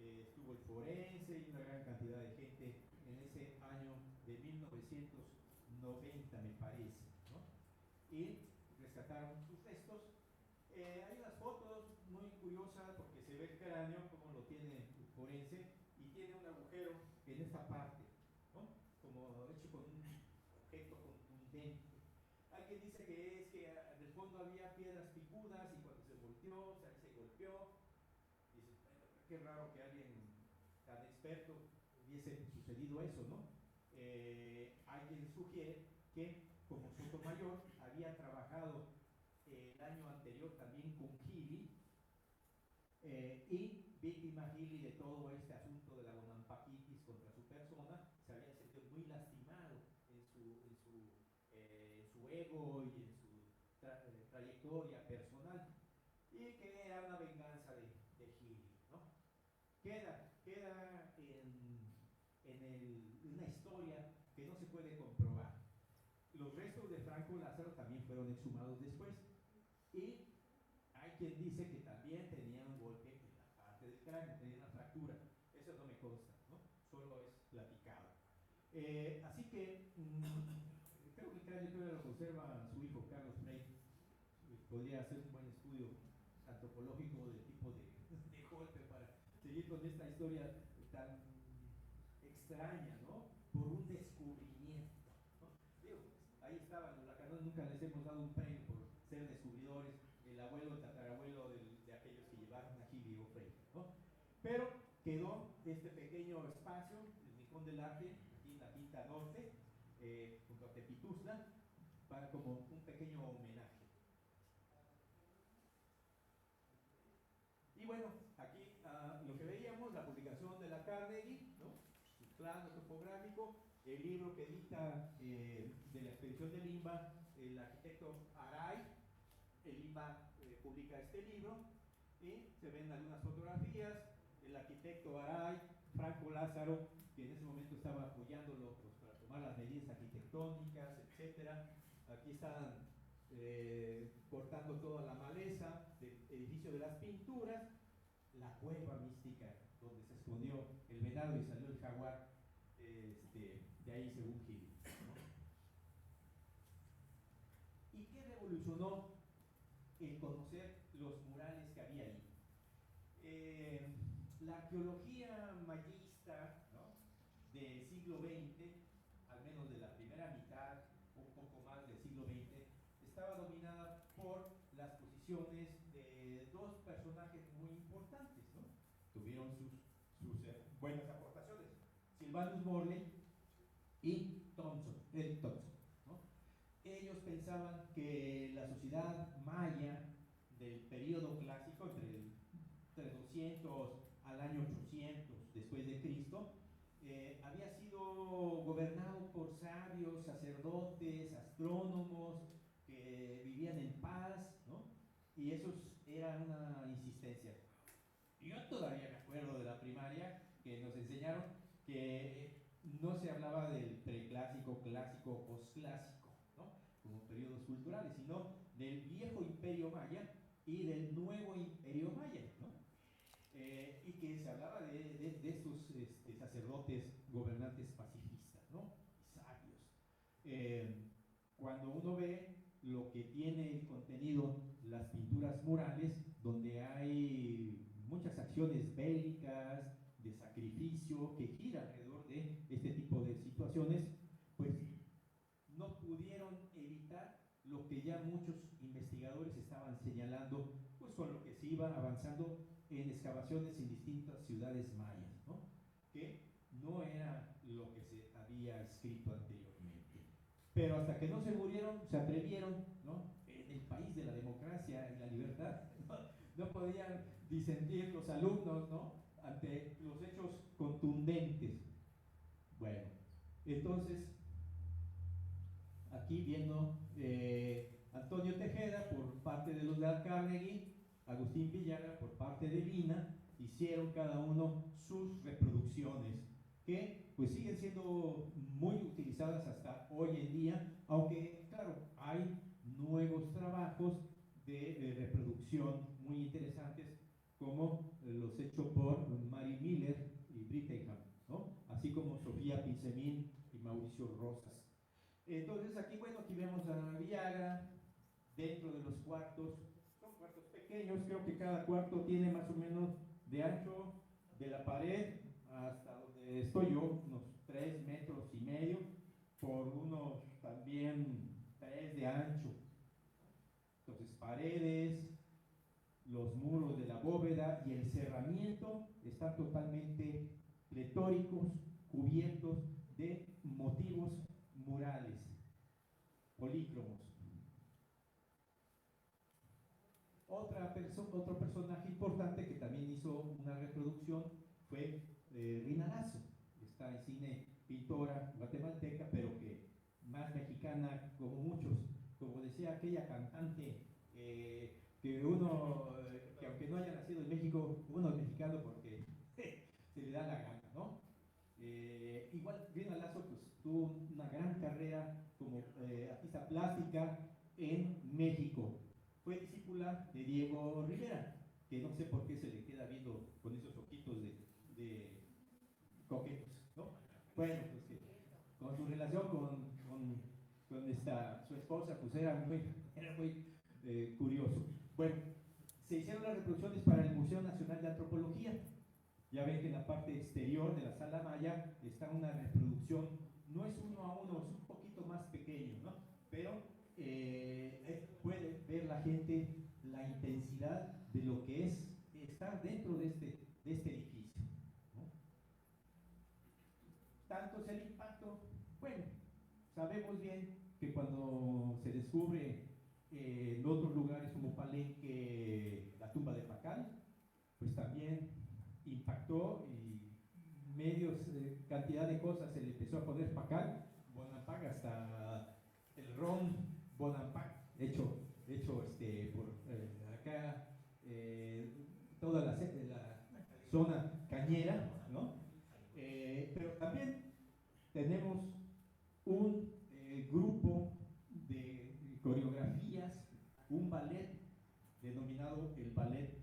Estuvo el forense y una gran cantidad de gente en ese año de 1990, me parece, ¿no? Y rescataron sus restos. Hay unas fotos muy curiosas porque se ve el cráneo como lo tiene el forense y tiene un agujero en esta parte, ¿no?, como hecho con un objeto contundente. Alguien dice que es que en el fondo había piedras picudas y cuando se volteó, o sea, se golpeó. Dice, bueno, qué raro que alguien tan experto hubiese sucedido eso, ¿no? Alguien sugiere que como Sotomayor había trabajado el año anterior también con Gili, y víctima Gili de todo este asunto de la bonampaquitis contra su persona, se había sentido muy lastimado en su ego y en su trayectoria personal, y que era una venganza de Gili, ¿no? Queda en una historia que no se puede comprobar. Los restos de Franco Lázaro también fueron exhumados después, y hay quien dice que también tenía un golpe en la parte del cráneo, tenía una fractura. Eso no me consta, ¿no? Solo es platicado. Así que creo que el cráneo todavía lo conserva su hijo Carlos Frei. Podría hacer un buen estudio antropológico del tipo de golpe para seguir con esta historia tan extraña, ¿no?, por un descubrimiento, ¿no? Digo, ahí estaban los lacandones, nunca les hemos dado un premio por ser descubridores, el abuelo, el tatarabuelo de aquellos que llevaron a Gili o Frei, ¿no? Pero quedó este pequeño espacio, el Rincón del Arte, aquí en la Quinta Norte, junto a Tepituzla, para como un pequeño homenaje. Y bueno, aquí lo que veíamos, la publicación de la Carnegie, ¿no?, su plano topográfico, el libro que edita de la expedición de Limba, el arquitecto Aray. El Limba publica este libro y se ven algunas fotografías, el arquitecto Aray, Franco Lázaro, que en ese momento estaba apoyándolo pues, para tomar las medidas arquitectónicas, etcétera. Aquí están cortando toda la maleza del edificio de las pinturas, la cueva mística donde se escondió el venado y salió el jaguar, de ahí según Gil, ¿no? ¿Y qué revolucionó el conocer los murales que había ahí? La arqueología mayista, ¿no?, del siglo XX, al menos de la primera mitad, un poco más del siglo XX, estaba dominada por las posiciones de dos personajes muy importantes, ¿no? Tuvieron sus buenas aportaciones: Sylvanus Morley y Eric Thompson, ¿no? Ellos pensaban que la sociedad maya del periodo clásico, entre 200 al año 800 después de Cristo, había sido gobernado por sabios, sacerdotes, astrónomos que vivían en paz, ¿no? Y eso era una insistencia. Yo todavía me acuerdo de la primaria que nos enseñaron que no se hablaba del preclásico, clásico, posclásico, ¿no?, como periodos culturales, sino del viejo imperio maya y del nuevo imperio maya, ¿no? Y que se hablaba de estos sacerdotes gobernantes pacifistas, ¿no?, y sabios. Cuando uno ve lo que tiene contenido las pinturas murales, donde hay muchas acciones bélicas, de sacrificio, que gira alrededor de este tipo de situaciones, pues no pudieron evitar lo que ya muchos investigadores estaban señalando, pues con lo que se iba avanzando en excavaciones en distintas ciudades mayas, ¿no?, que no era lo que se había escrito anteriormente. Pero hasta que no se murieron, se atrevieron, ¿no?, en el país de la democracia y la libertad, no podían disentir los alumnos, ¿no?, ante los hechos contundentes. Bueno, entonces, aquí viendo Antonio Tejeda por parte de los de Carnegie, Agustín Villagra por parte de Lina, hicieron cada uno sus reproducciones, que pues siguen siendo muy utilizadas hasta hoy en día, aunque claro, hay nuevos trabajos de reproducción muy interesantes, como los hechos por Mary Miller y Brittingham, ¿no?, así como Sofía Pinsemín y Mauricio Rosas. Entonces aquí, bueno, aquí vemos a Villagra dentro de los cuartos. Son cuartos pequeños, creo que cada cuarto tiene más o menos de ancho de la pared hasta donde estoy yo, unos 3,5 metros por unos también 3 de ancho. Entonces, paredes, los muros de la bóveda y el cerramiento están totalmente pletóricos, cubiertos de motivos murales, polícromos. Otro personaje importante que también hizo una reproducción fue Rina Lazo, esta insigne pintora guatemalteca, pero que más mexicana como muchos, como decía aquella cantante, que aunque no haya nacido en México, uno es mexicano porque se le da la gana, ¿no? Igual Rina Lazo pues tuvo una gran carrera como artista plástica en México. Fue discípula de Diego Rivera, que no sé por qué se le queda viendo con esos ojitos de coquetos, ¿no? Bueno, pues que con su relación con su esposa, pues era muy curioso. Bueno, se hicieron las reproducciones para el Museo Nacional de Antropología. Ya ven que en la parte exterior de la Sala Maya está una reproducción, no es 1 a 1, es un poquito más pequeño, ¿no? Pero puede ver la gente la intensidad de lo que es estar dentro de este edificio, ¿no? Tanto es el impacto, bueno, sabemos bien que cuando se descubre en otros lugares como Palenque la tumba de Pacal, pues también impactó y cantidad de cosas se le empezó a poner Pacal, Bonampak, hasta el ron Bonampak, hecho por acá, toda la zona cañera, ¿no? Pero también tenemos un grupo de coreografías, un ballet denominado el Ballet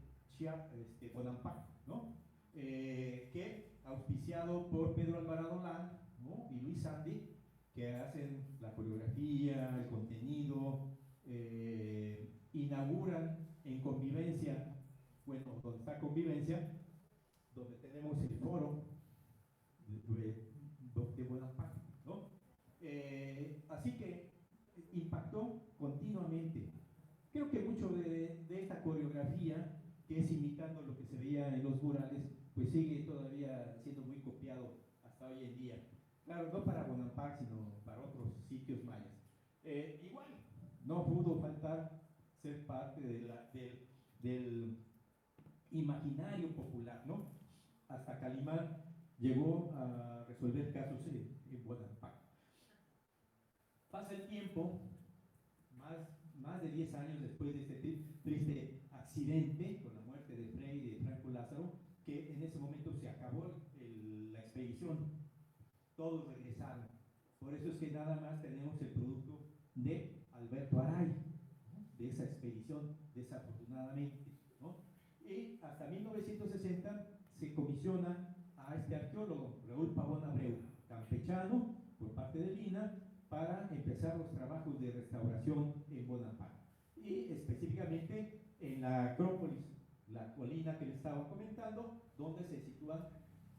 Bonampak, ¿no? Que auspiciado por Pedro Alvarado Land, ¿no? Y Luis Sandy, que hacen la coreografía, el contenido, inauguran en Convivencia, bueno, donde está Convivencia, donde tenemos el foro de Bonampak, ¿no? Así que impactó continuamente. Creo que mucho de esta coreografía, que es imitando lo que se veía en los murales, pues sigue todavía siendo muy copiado hasta hoy en día. Claro, no para Bonampak, sino para otros sitios mayas. Igual, no pudo faltar ser parte del imaginario popular, ¿no? Hasta Calimán llegó a resolver casos en Bonampak. Pasa el tiempo, más de 10 años después de este triste accidente con la muerte de Frei y de Franco Lázaro, que en ese momento se acabó la expedición, todos regresaron. Por eso es que nada más tenemos el producto de Alberto Aray, ¿no? De esa expedición, desafortunadamente, ¿no? Y hasta 1960 se comisiona a este arqueólogo, Raúl Pavón Abreu, campechano, por parte de Lina, para empezar los trabajos de restauración en Bonampak. Y específicamente en la Acrópolis, la colina que les estaba comentando, donde se sitúan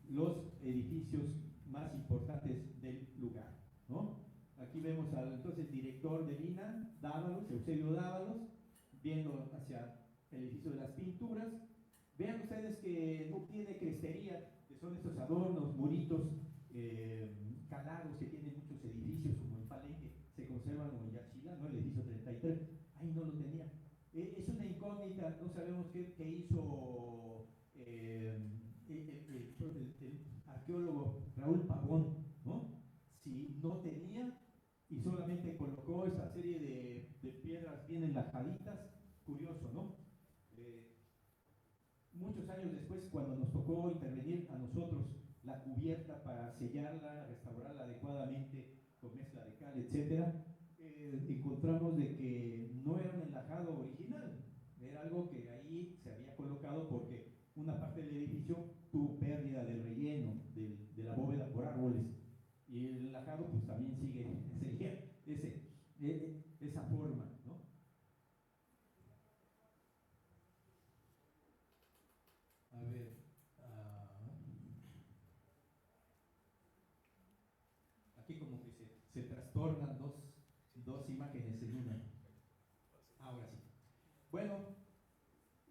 los edificios más importantes del lugar, ¿no? Aquí vemos al entonces director de Lina, Dávalos, Eusebio Dávalos, viendo hacia el edificio de las pinturas. Vean ustedes que no tiene crestería, que son estos adornos, muritos calados que tienen muchos edificios, como en Palenque se conservan, o en Yaxchilá, ¿no? El edificio 33, ahí no lo tenía. Es una incógnita, no sabemos qué hizo el arqueólogo Raúl Pavón, ¿no? Si no tenía y solamente colocó esta serie de piedras bien enlajaditas, curioso, ¿no? Muchos años después, cuando nos tocó intervenir a nosotros la cubierta para sellarla, restaurarla adecuadamente con mezcla de cal, etcétera, encontramos de que no era un enlajado original, era algo que ahí se había colocado porque una parte del edificio tuvo pérdida del relleno, de la bóveda por árboles, y el enlajado pues también seguía esa forma, ¿no? A ver, aquí como que se trastornan dos imágenes en una. Ahora sí. Bueno,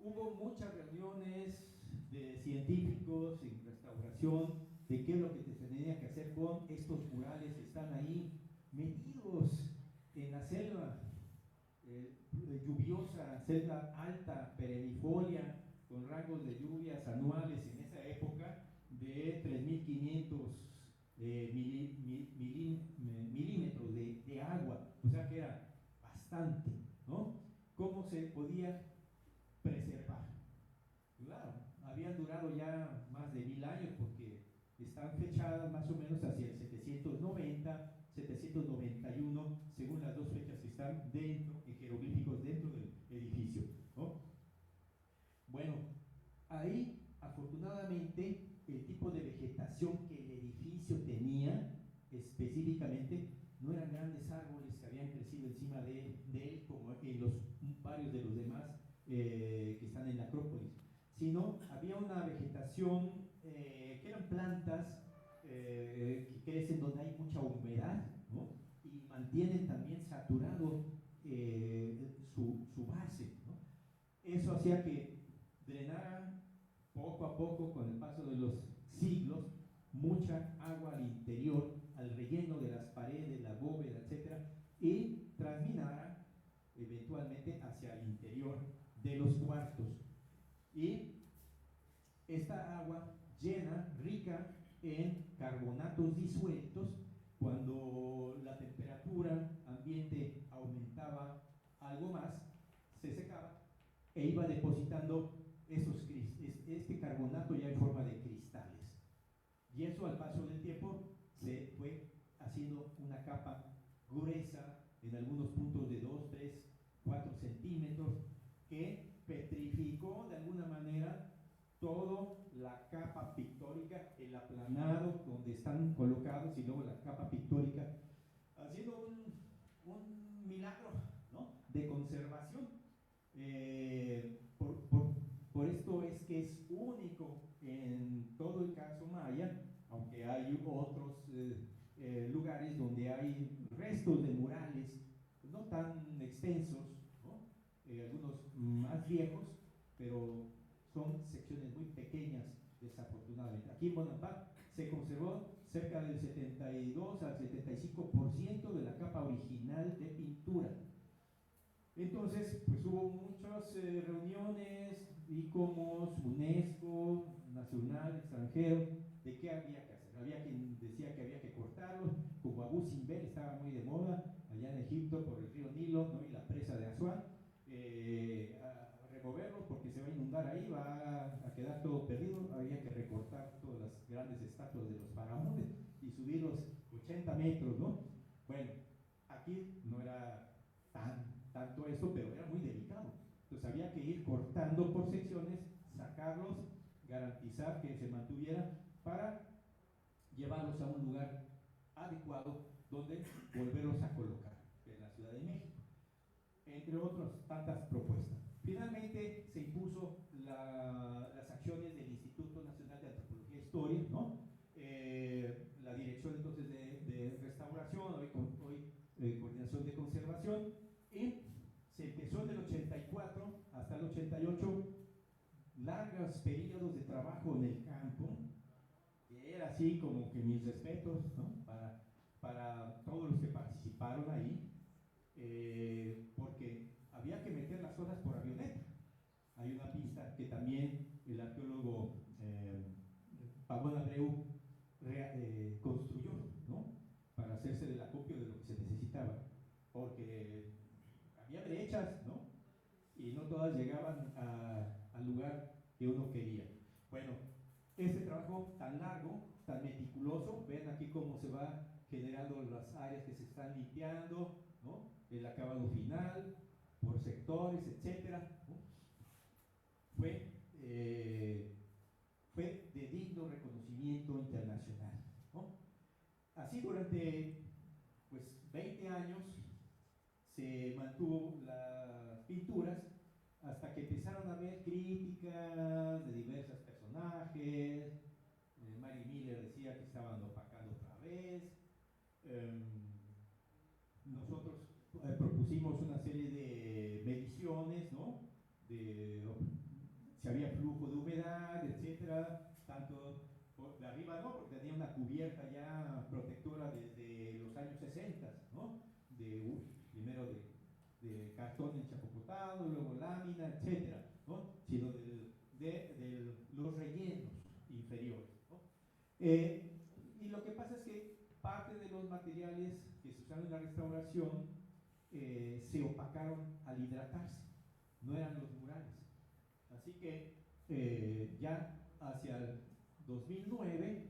hubo muchas reuniones de científicos en restauración de qué es lo que se tenía que hacer con estos murales que están ahí metidos en la selva lluviosa, selva alta, perennifolia, con rangos de lluvias anuales en esa época de 3.500 milímetros de agua, o sea que era bastante, ¿no? ¿Cómo se podía preservar? Claro, habían durado ya más de 1000 años porque están fechadas más o menos hacia el 790, 791, según las dos fechas que están dentro, en jeroglíficos dentro del edificio, ¿no? Bueno, ahí afortunadamente el tipo de vegetación que el edificio tenía específicamente no eran grandes árboles que habían crecido encima de él como en varios de los demás que están en la Acrópolis, sino había una vegetación que eran plantas que crecen donde hay mucha humedad, ¿no? Y mantienen también saturado su base, ¿no? Eso hacía que drenara poco a poco, con el paso de los siglos, mucha agua al interior, al relleno de las paredes, la bóveda, etcétera, y transminara eventualmente hacia el interior de los cuartos. Y esta agua llena, rica en carbonatos disueltos, cuando la temperatura ambiente aumentaba algo más, se secaba e iba depositando este carbonato ya en forma de cristales. Y eso al paso del tiempo se fue haciendo una capa gruesa, en algunos puntos de 2, 3, 4 centímetros, que petrificó de alguna manera toda la capa pictórica, el aplanado donde están colocados y luego la capa pictórica, haciendo un milagro, ¿no?, de conservación. Por esto es que es único en todo el caso maya, aunque hay otros lugares donde hay restos de murales no tan extensos, ¿no?, algunos más viejos, pero son secciones muy pequeñas, desafortunadamente. Aquí en Bonampak se conservó cerca del 72 al 75% de la capa original de pintura. Entonces, pues hubo muchas reuniones, ICOMOS, UNESCO, nacional, extranjero, de qué había que hacer. Había quien decía que había que cortarlo, como Abu Simbel estaba muy de moda, allá en Egipto por el río Nilo, ¿no?, y la presa de Asuán, a removerlo porque se va a inundar ahí, va a quedar todo perdido. Había que recortar todas las grandes estatuas de los faraones y subirlos 80 metros, ¿no? Bueno, aquí no era tanto eso, pero era muy delicado. Entonces había que ir cortando por secciones, sacarlos, garantizar que se mantuvieran para llevarlos a un lugar adecuado donde volverlos a colocar en la Ciudad de México, entre otras tantas propuestas. Finalmente se impuso las acciones del Instituto Nacional de Antropología e Historia, ¿no? La dirección entonces de restauración, hoy coordinación de conservación, y se empezó en el 84 hasta el 88, largos periodos de trabajo en el campo, que era así como que mis respetos, ¿no?, para todos los que participaron ahí, porque había que meter las cosas por avioneta. Hay una pista que también el arqueólogo Pavón Abreu construyó, ¿no?, para hacerse del acopio de lo que se necesitaba, porque había brechas, ¿no?, y no todas llegaban al lugar que uno quería. Bueno, este trabajo tan largo, tan meticuloso, ven aquí cómo se va generando las áreas que se están limpiando, ¿no?, el acabado final, por sectores, etcétera, ¿no? Fue de digno reconocimiento internacional, ¿no? Así durante, pues, 20 años se mantuvo las pinturas hasta que empezaron a haber críticas de diversos personajes. Mary Miller decía que estaban opacando otra vez. Nosotros propusimos una serie de mediciones, ¿no?, de si había flujo de humedad, etcétera, tanto de arriba no, porque tenía una cubierta ya protectora desde los años 60, ¿no?, primero de cartón enchapocotado, luego lámina, etcétera, ¿no?, sino de los rellenos inferiores, ¿no? Y lo que pasa es que parte de los materiales que se usaron en la restauración se opacaron al hidratarse, no eran los murales. Así que ya hacia el 2009,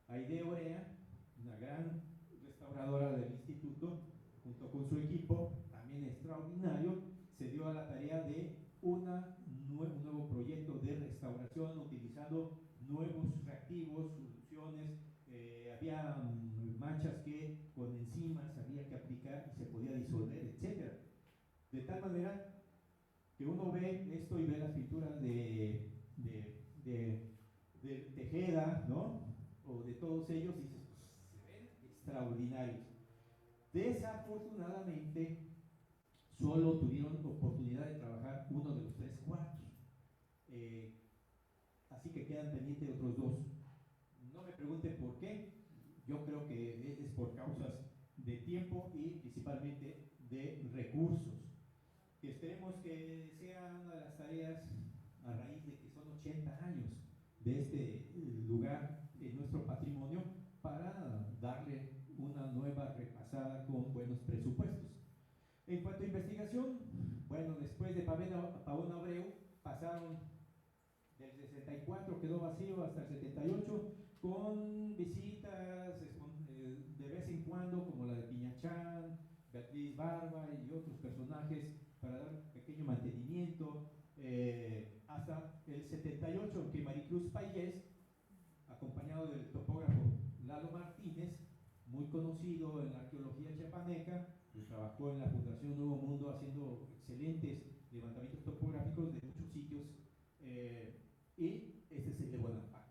Aide Orea, una gran restauradora del instituto, junto con su equipo, también extraordinario, se dio a la tarea de un nuevo proyecto de restauración utilizando nuevos reactivos, soluciones. Había manchas que con enzimas había que aplicar y se podía disolver, etc. De tal manera que uno ve esto y ve las pinturas de Tejeda, ¿no?, o de todos ellos, y dices, pues, se ven extraordinarios. Desafortunadamente, solo tuvieron oportunidad de trabajar uno de los 3 cuartos, así que quedan pendientes otros 2. No me pregunten por qué, yo creo que es por causas de tiempo y principalmente de recursos, que esperemos que sea una de las tareas, a raíz de que son 80 años de este lugar en nuestro patrimonio, para darle una nueva repasada con buenos presupuestos. En cuanto a investigación, bueno, después de Pavón Abreu, pasaron del 64, quedó vacío, hasta el 78, con visitas de vez en cuando, como la de Piñachán, Beatriz Barba y otros personajes, para dar pequeño mantenimiento, hasta el 78, que Maricruz Payés, acompañado del topógrafo Lalo Martínez, muy conocido en la arqueología chiapaneca, que trabajó en la Fundación Nuevo Mundo haciendo excelentes levantamientos topográficos de muchos sitios, y este es el de Bonampak.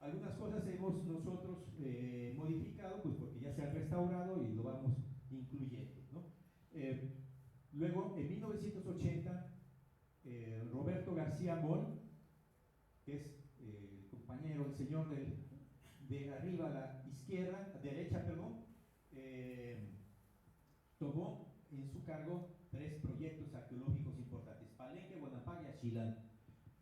Algunas cosas hemos nosotros modificado, pues porque ya se han restaurado y lo vamos incluyendo, ¿no? Luego, en 1980, Roberto García Moll, que es el compañero, el señor de arriba a la izquierda, derecha, perdón, tomó en su cargo 3 proyectos arqueológicos importantes: Palenque, Bonampak y Axchilán.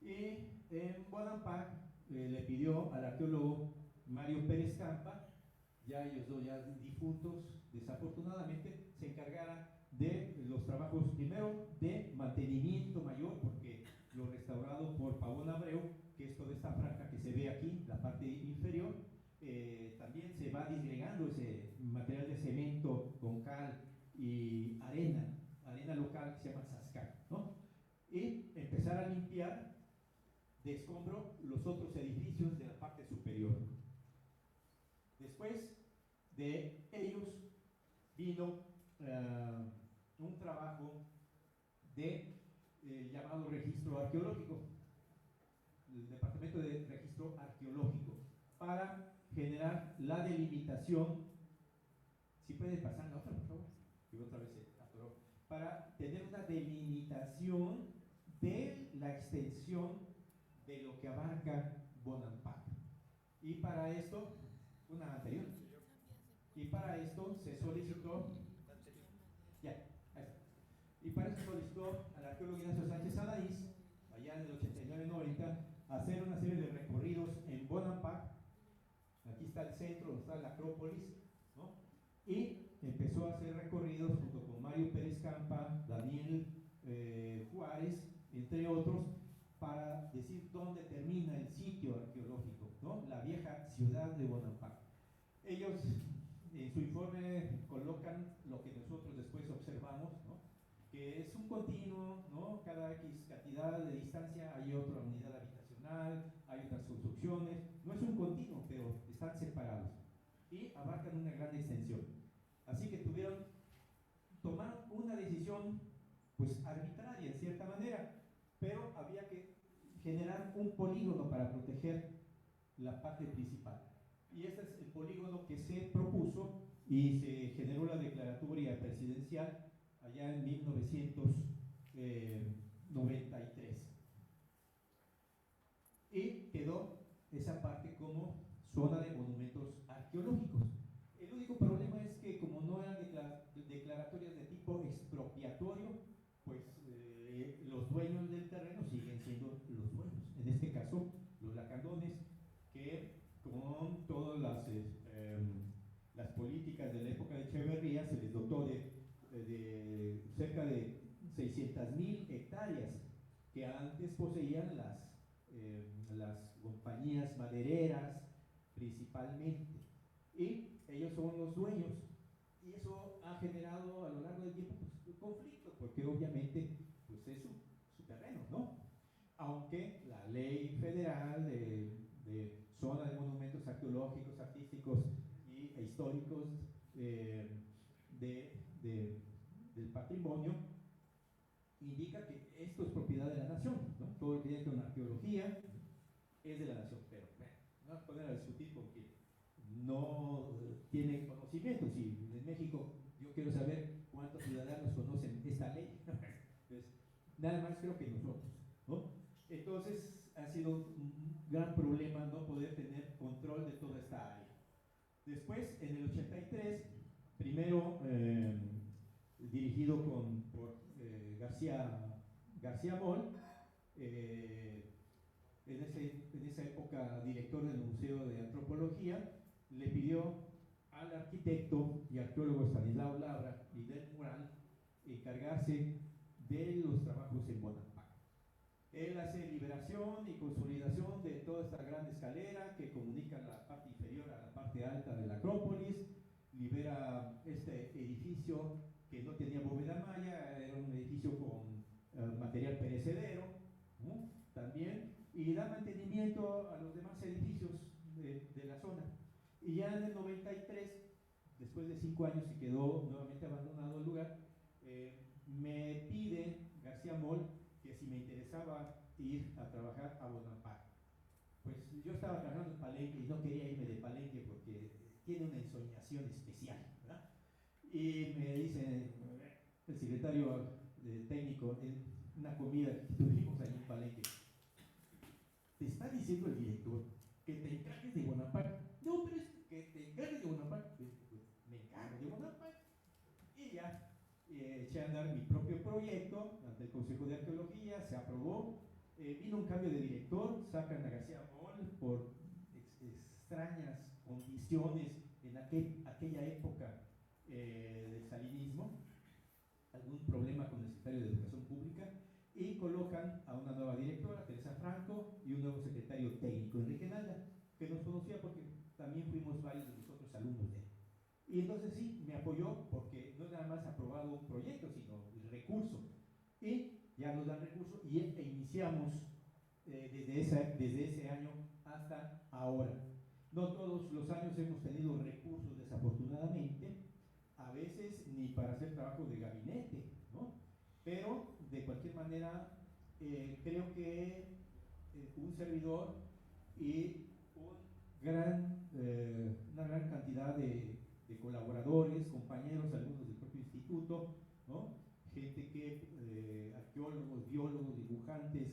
Y en Bonampak le pidió al arqueólogo Mario Pérez Campa, ya ellos dos ya difuntos desafortunadamente, se encargara de los trabajos primero de mantenimiento mayor, porque lo restaurado por Pavón Abreu, que es toda esta franja que se ve aquí, la parte inferior, también se va disgregando ese material de cemento con cal y arena local que se llama Sascar, ¿no? Y empezar a limpiar de escombro los otros edificios de la parte superior. Después de ellos vino un trabajo de llamado registro arqueológico, el Departamento de Registro Arqueológico, para generar la delimitación. Si puede pasar la otra, por favor, que otra vez se atoró, para tener una delimitación de la extensión de lo que abarca Bonampak. Y para esto, una anterior, y para esto se solicitó, y para eso solicitó al arqueólogo Ignacio Sánchez Alaiz, allá en el 89-90, hacer una serie de recorridos en Bonampak. Aquí está el centro, donde está la Acrópolis, ¿no? Y empezó a hacer recorridos junto con Mario Pérez Campa, Daniel Juárez, entre otros, para decir dónde termina el sitio arqueológico, ¿no? La vieja ciudad de Bonampak. Ellos en su informe colocan lo que nosotros después observamos, ¿no? Que es un continuo, ¿no? Cada X cantidad de distancia hay otra unidad habitacional, hay otras construcciones, no es un continuo, pero están separados y abarcan una gran extensión. Así que tomaron una decisión pues arbitraria en cierta manera, pero había que generar un polígono para proteger la parte principal. Y este es el polígono que se propuso y se generó la declaratoria presidencial allá en 1993. Y quedó esa parte como zona de monumentos arqueológicos. El único problema es que como no eran declaratorias de tipo expropiatorio, pues los dueños del terreno siguen siendo los dueños. En este caso, los lacandones, que con todas las políticas de la época de Echeverría se les dotó de cerca de 600,000 hectáreas que antes poseían las compañías madereras principalmente, y ellos son los dueños, y eso ha generado a lo largo del tiempo pues, conflicto, porque obviamente pues, es su terreno, ¿no? Aunque la ley federal de zona de monumentos arqueológicos, artísticos e históricos del patrimonio indica que esto es propiedad de la nación, ¿no? Todo lo que tiene con arqueología es de la nación, pero bueno, no vamos a poner a discutir con quien no tiene conocimiento. Si en México yo quiero saber cuántos ciudadanos conocen esta ley, pues nada más creo que nosotros, ¿no? Entonces ha sido un gran problema no poder tener control de toda esta área. Después, en el 83, primero dirigido por García Moll, en esa época director del Museo de Antropología, le pidió al arquitecto y arqueólogo Stanislao Labra y del Mural encargarse de los trabajos en Bonampak. Él hace liberación y consolidación de toda esta gran escalera que comunica la parte inferior a la parte alta de la Acrópolis, libera este edificio que no tenía bóveda maya, era un edificio con material perecedero, ¿no? También, y y da mantenimiento a los demás edificios de la zona. Y ya en el 93, después de 5 años que quedó nuevamente abandonado el lugar, me pide García Moll que si me interesaba ir a trabajar a Bonampak. Pues yo estaba trabajando en Palenque y no quería irme de Palenque porque tiene una ensoñación especial, ¿verdad? Y me dice el secretario técnico en una comida que tuvimos ahí en Palenque: te está diciendo el director que te encargues de Bonampak. No, pero es que te encargues de Bonampak. Pues, me encargo de Bonampak. Y ya eché a andar mi propio proyecto ante el Consejo de Arqueología, se aprobó. Vino un cambio de director, sacan a García Moll por extrañas condiciones en aquella época del salinismo, algún problema con el secretario de Educación Pública, y colocan a una nueva directora, Teresa Franco, y un nuevo secretario técnico, Enrique Nalda, que nos conocía porque también fuimos varios de nosotros alumnos de él. Y entonces sí, me apoyó porque no nada más aprobado un proyecto, sino el recurso. Y ya nos dan recurso y iniciamos desde ese año hasta ahora. No todos los años hemos tenido recursos, desafortunadamente, a veces ni para hacer trabajo de gabinete, ¿no? Pero de cualquier manera, creo que un servidor y una gran cantidad de colaboradores, compañeros, algunos del propio instituto, ¿no? Gente que, arqueólogos, biólogos, dibujantes,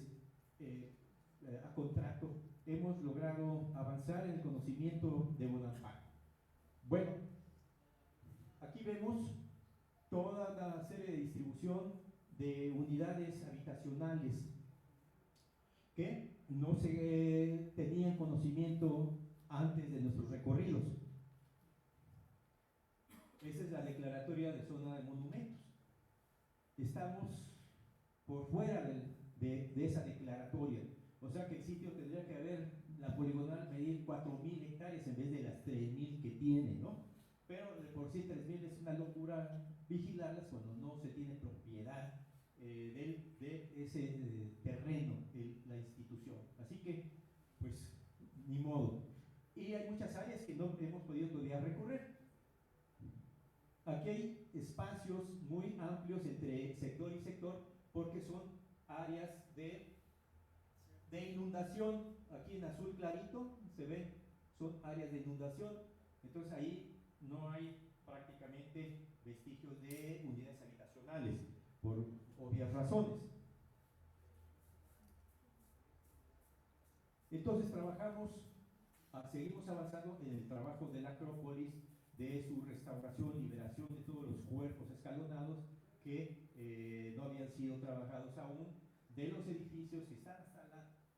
a contrato, hemos logrado avanzar en el conocimiento de Bonampak. Bueno, aquí vemos toda la serie de distribución de unidades habitacionales que no se tenían conocimiento antes de nuestros recorridos. Esa es la declaratoria de zona de monumentos. Estamos por fuera de esa declaratoria. O sea que el sitio tendría que haber, la poligonal, medir 4.000 hectáreas en vez de las 3.000 que tiene, ¿no? Pero de por sí 3.000 es una locura vigilarlas cuando no se tiene propiedad de ese terreno, la institución. Así que, pues, ni modo. Y hay muchas áreas que no hemos podido todavía recorrer. Aquí hay espacios muy amplios entre sector y sector porque son áreas de inundación. Aquí en azul clarito se ven, son áreas de inundación. Entonces ahí no hay prácticamente vestigios de unidades habitacionales por obvias razones. Entonces seguimos avanzando en el trabajo de la Acrópolis, de su restauración, liberación de todos los cuerpos escalonados que no habían sido trabajados aún, de los edificios que están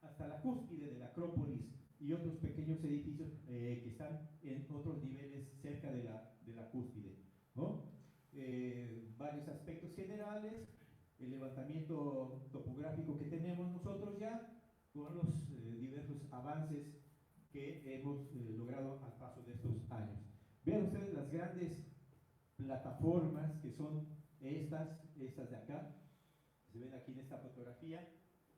hasta la cúspide de la Acrópolis y otros pequeños edificios que están en otros niveles cerca de la cúspide, ¿no? Varios aspectos generales, el levantamiento topográfico que tenemos nosotros ya, con los diversos avances que hemos logrado al paso de estos años. Vean ustedes las grandes plataformas que son estas de acá, se ven aquí en esta fotografía.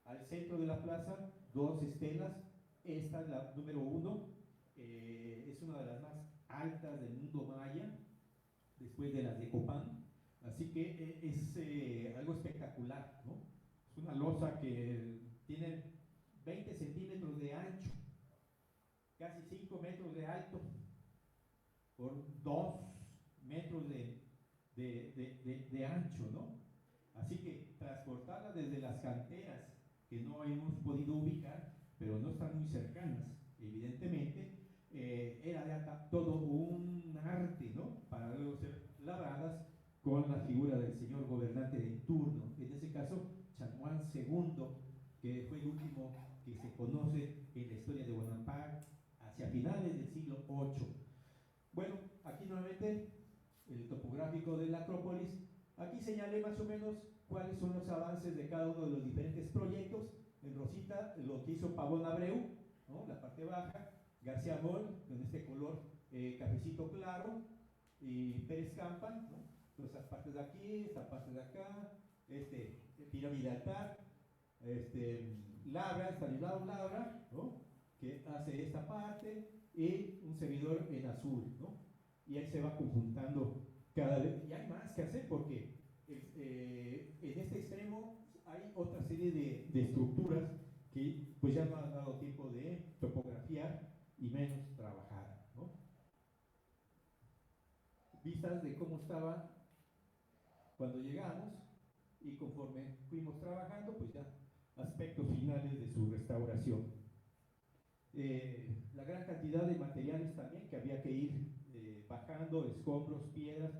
Al centro de la plaza, 2 estelas. Esta es la número 1, es una de las más altas del mundo maya, después de las de Copán. Así que es algo espectacular, ¿no? Es una losa que tiene 20 centímetros de ancho, casi 5 metros de alto, por 2 metros de ancho, ¿no? Así que transportarla desde las canteras que no hemos podido ubicar, pero no están muy cercanas, evidentemente, era ya todo un arte, ¿no? Para luego ser labradas con la figura del señor gobernante de turno, en ese caso Chamuán II, que fue el último que se conoce en la historia de Bonampak hacia finales del siglo VIII. Bueno, aquí nuevamente el topográfico de la Acrópolis. Aquí señalé más o menos cuáles son los avances de cada uno de los diferentes proyectos. En rosita, lo que hizo Pavón Abreu, ¿no? La parte baja, García Moll, con este color cafecito claro, y Pérez Campa, ¿no? Todas estas partes de aquí, esta parte de acá, pirámide altar, Labra, Estanislao Labra, ¿no? Que hace esta parte, y un servidor en azul, ¿no? Y ahí se va conjuntando cada vez, y hay más que hacer porque en este extremo hay otra serie de estructuras que pues ya no han dado tiempo de topografiar y menos trabajar, ¿no? Vistas de cómo estaba cuando llegamos y conforme fuimos trabajando, pues ya aspectos finales de su restauración. La gran cantidad de materiales también que había que ir bajando, escombros, piedras,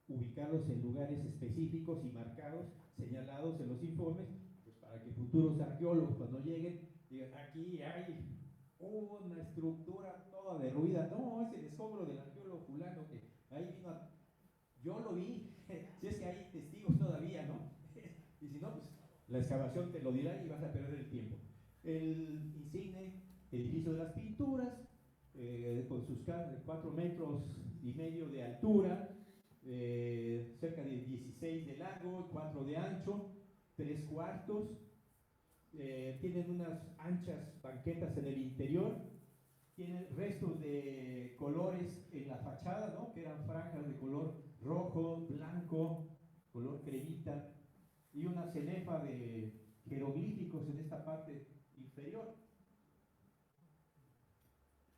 ubicarlos en lugares específicos y marcados, señalados en los informes, pues para que futuros arqueólogos cuando lleguen digan, aquí hay una estructura toda derruida, no, es el escombro del arqueólogo fulano que ahí vino yo lo vi, si es que hay testigos todavía, ¿no? Y si no, pues la excavación te lo dirá y vas a perder el tiempo. El insigne edificio de las pinturas, con sus 4 metros y medio de altura, cerca de 16 de largo, 4 de ancho, 3 cuartos, tienen unas anchas banquetas en el interior, tienen restos de colores en la fachada, ¿no? Que eran franjas de color rojo, blanco, color cremita, y una cenefa de jeroglíficos en esta parte inferior.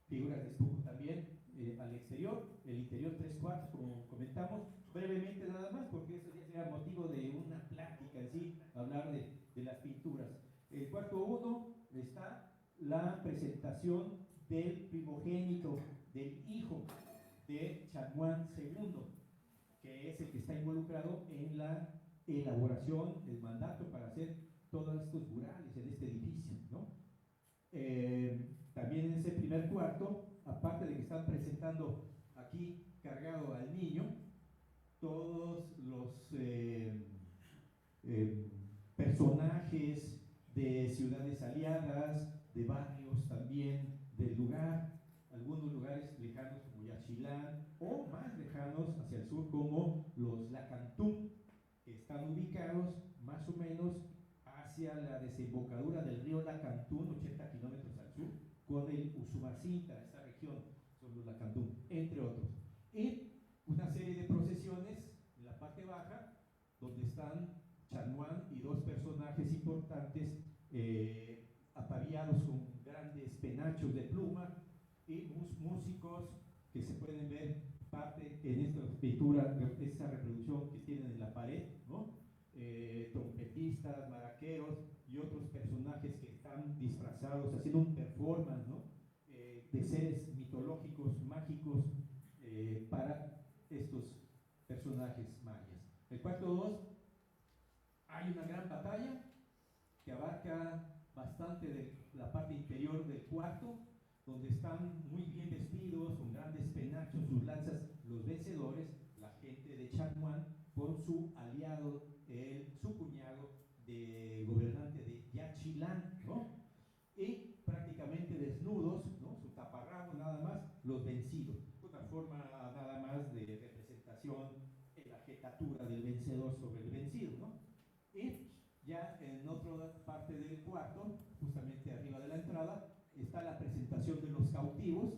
Figuras de estuco también al exterior, el interior 3 cuartos, como comentamos, brevemente nada más, porque eso ya será motivo de una plática en sí, hablar de las pinturas. El cuarto 1 está la presentación del primogénito, del hijo de Chanoine II, que es el que está involucrado en la elaboración del mandato para hacer todos estos murales en este edificio, ¿no? También en ese primer cuarto, aparte de que están presentando aquí cargado al niño, todos los personajes de ciudades aliadas, de barrios también del lugar, algunos lugares lejanos como Yaxchilán, o más lejanos hacia el sur como los Lacantún, que están ubicados más o menos hacia la desembocadura del río Lacantún, 80 kilómetros al sur, con el Usumacinta, esta región, son los Lacantún, entre otros. Y una serie de procesiones en la parte baja, donde están Chanoine y 2 personajes importantes ataviados con grandes penachos de pluma, y músicos que se pueden ver parte en esta pintura, esta reproducción que tienen en la pared, ¿no? Trompetistas, maraqueros y otros personajes que están disfrazados, haciendo un performance, ¿no? De seres mitológicos, mágicos, para estos personajes mayas. El cuarto 2, hay una gran batalla que abarca bastante de la parte interior del cuarto, donde están muy bien vestidos, con grandes penachos, sus lanzas, los vencedores, la gente de Chanoine, con su aliado, su cuñado de gobernante de Yaxchilán, ¿no? Y prácticamente desnudos, ¿no? Su taparrabo nada más, los vencidos. Otra forma nada más de representación en la jetatura del vencedor sobre el vencido, ¿no? Y ya en otra parte del cuarto, justamente arriba de la entrada, está la presentación de los cautivos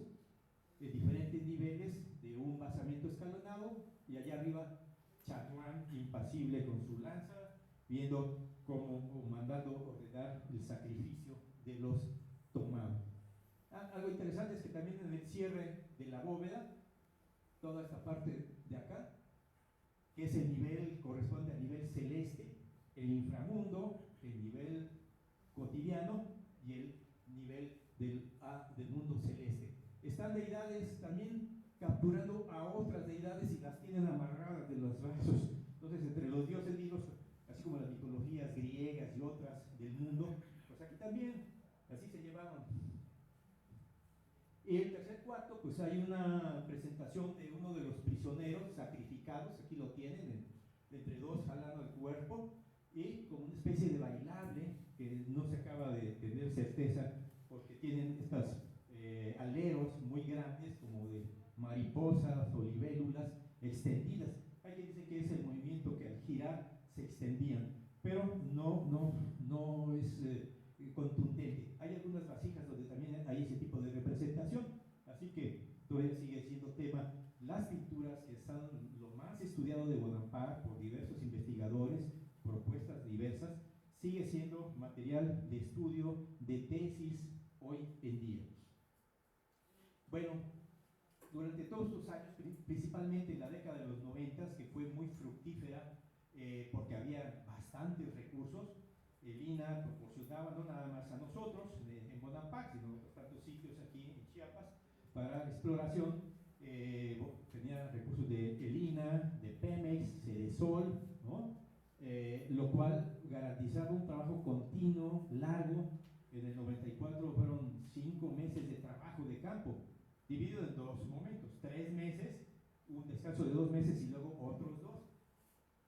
de diferentes niveles de un basamento escalonado, y allá arriba Chanoine impasible con su lanza, viendo cómo, mandando ordenar el sacrificio de los tomados. Algo interesante es que también en el cierre de la bóveda, toda esta parte de acá, que es el nivel, corresponde al nivel celeste, el inframundo, el nivel cotidiano y el nivel del mundo celeste. Están deidades también capturando a otras deidades y las tienen amarradas de los brazos. Entonces, entre los dioses vivos, así como las mitologías griegas y otras del mundo, pues aquí también, así se llevaban. Y el tercer cuarto, pues hay una presentación de uno de los prisioneros sacrificados, aquí lo tienen, entre 2 jalando el cuerpo, y como una especie de bailable, que no se acaba de tener certeza, porque tienen estas aleros muy grandes, como de mariposas o libélulas extendidas. Hay quien dice que es el movimiento que al girar se extendían, pero no es contundente todavía sigue siendo tema. Las pinturas que están lo más estudiado de Bonampak por diversos investigadores, propuestas diversas, sigue siendo material de estudio, de tesis hoy en día. Bueno, durante todos estos años, principalmente en la década de los 90, que fue muy fructífera porque había bastantes recursos, el INAH proporcionaba no nada más a nosotros en Bonampak, sino en otros tantos sitios aquí en Chiapas para exploración. Tenía recursos del INAH, de Pemex, Cedesol, ¿no? Lo cual garantizaba un trabajo continuo, largo. En el 94 fueron 5 meses de trabajo de campo, dividido en 2 momentos, 3 meses, un descanso de 2 meses y luego otros 2.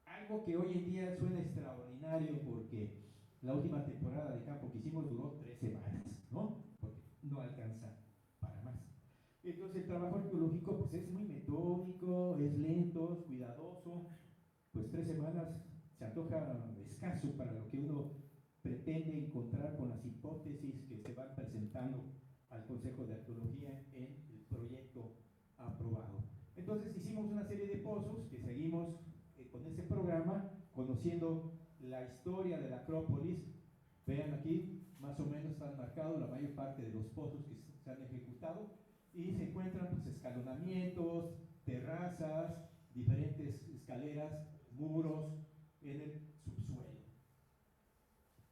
Algo que hoy en día suena extraordinario porque la última temporada de campo que hicimos duró 3 semanas, ¿no? Porque no alcanza para más. Entonces el trabajo arqueológico pues es muy metódico, es lento, es cuidadoso, pues 3 semanas se antoja escaso para lo que uno pretende encontrar con las hipótesis que se van presentando al Consejo de Arqueología en el proyecto aprobado. Entonces hicimos una serie de pozos que seguimos con ese programa, conociendo la historia de la Acrópolis. Vean aquí, más o menos están marcados la mayor parte de los pozos que se han ejecutado y se encuentran pues, escalonamientos, terrazas, diferentes escaleras, muros en el subsuelo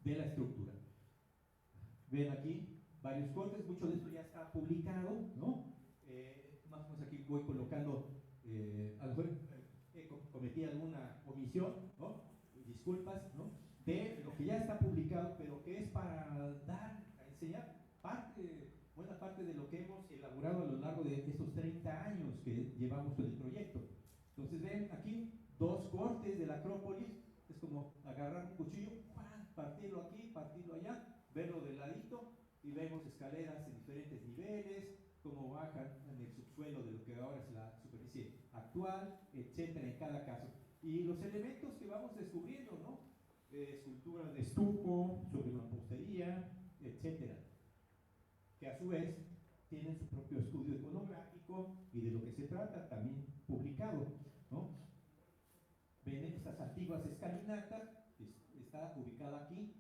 de la estructura. Ven aquí varios cortes, mucho de esto ya está publicado, ¿no? Más o menos aquí voy colocando, a lo mejor cometí alguna omisión, ¿no? Disculpas, ¿no? De lo que ya está publicado, pero que es para dar, a enseñar buena parte de lo que hemos elaborado a lo largo de estos 30 años que llevamos con el proyecto. Entonces ven aquí 2 cortes de la Acrópolis, es como agarrar un cuchillo, partirlo aquí, partirlo allá, verlo de ladito y vemos escaleras en diferentes niveles, cómo bajan en el subsuelo de lo que ahora es la superficie actual, etcétera, en cada caso. Y los elementos que vamos descubriendo, ¿no? Esculturas de estuco, sobre mampostería, etcétera, que a su vez tienen su propio estudio iconográfico y de lo que se trata también publicado, ¿no? Ven estas antiguas escalinatas, está ubicada aquí,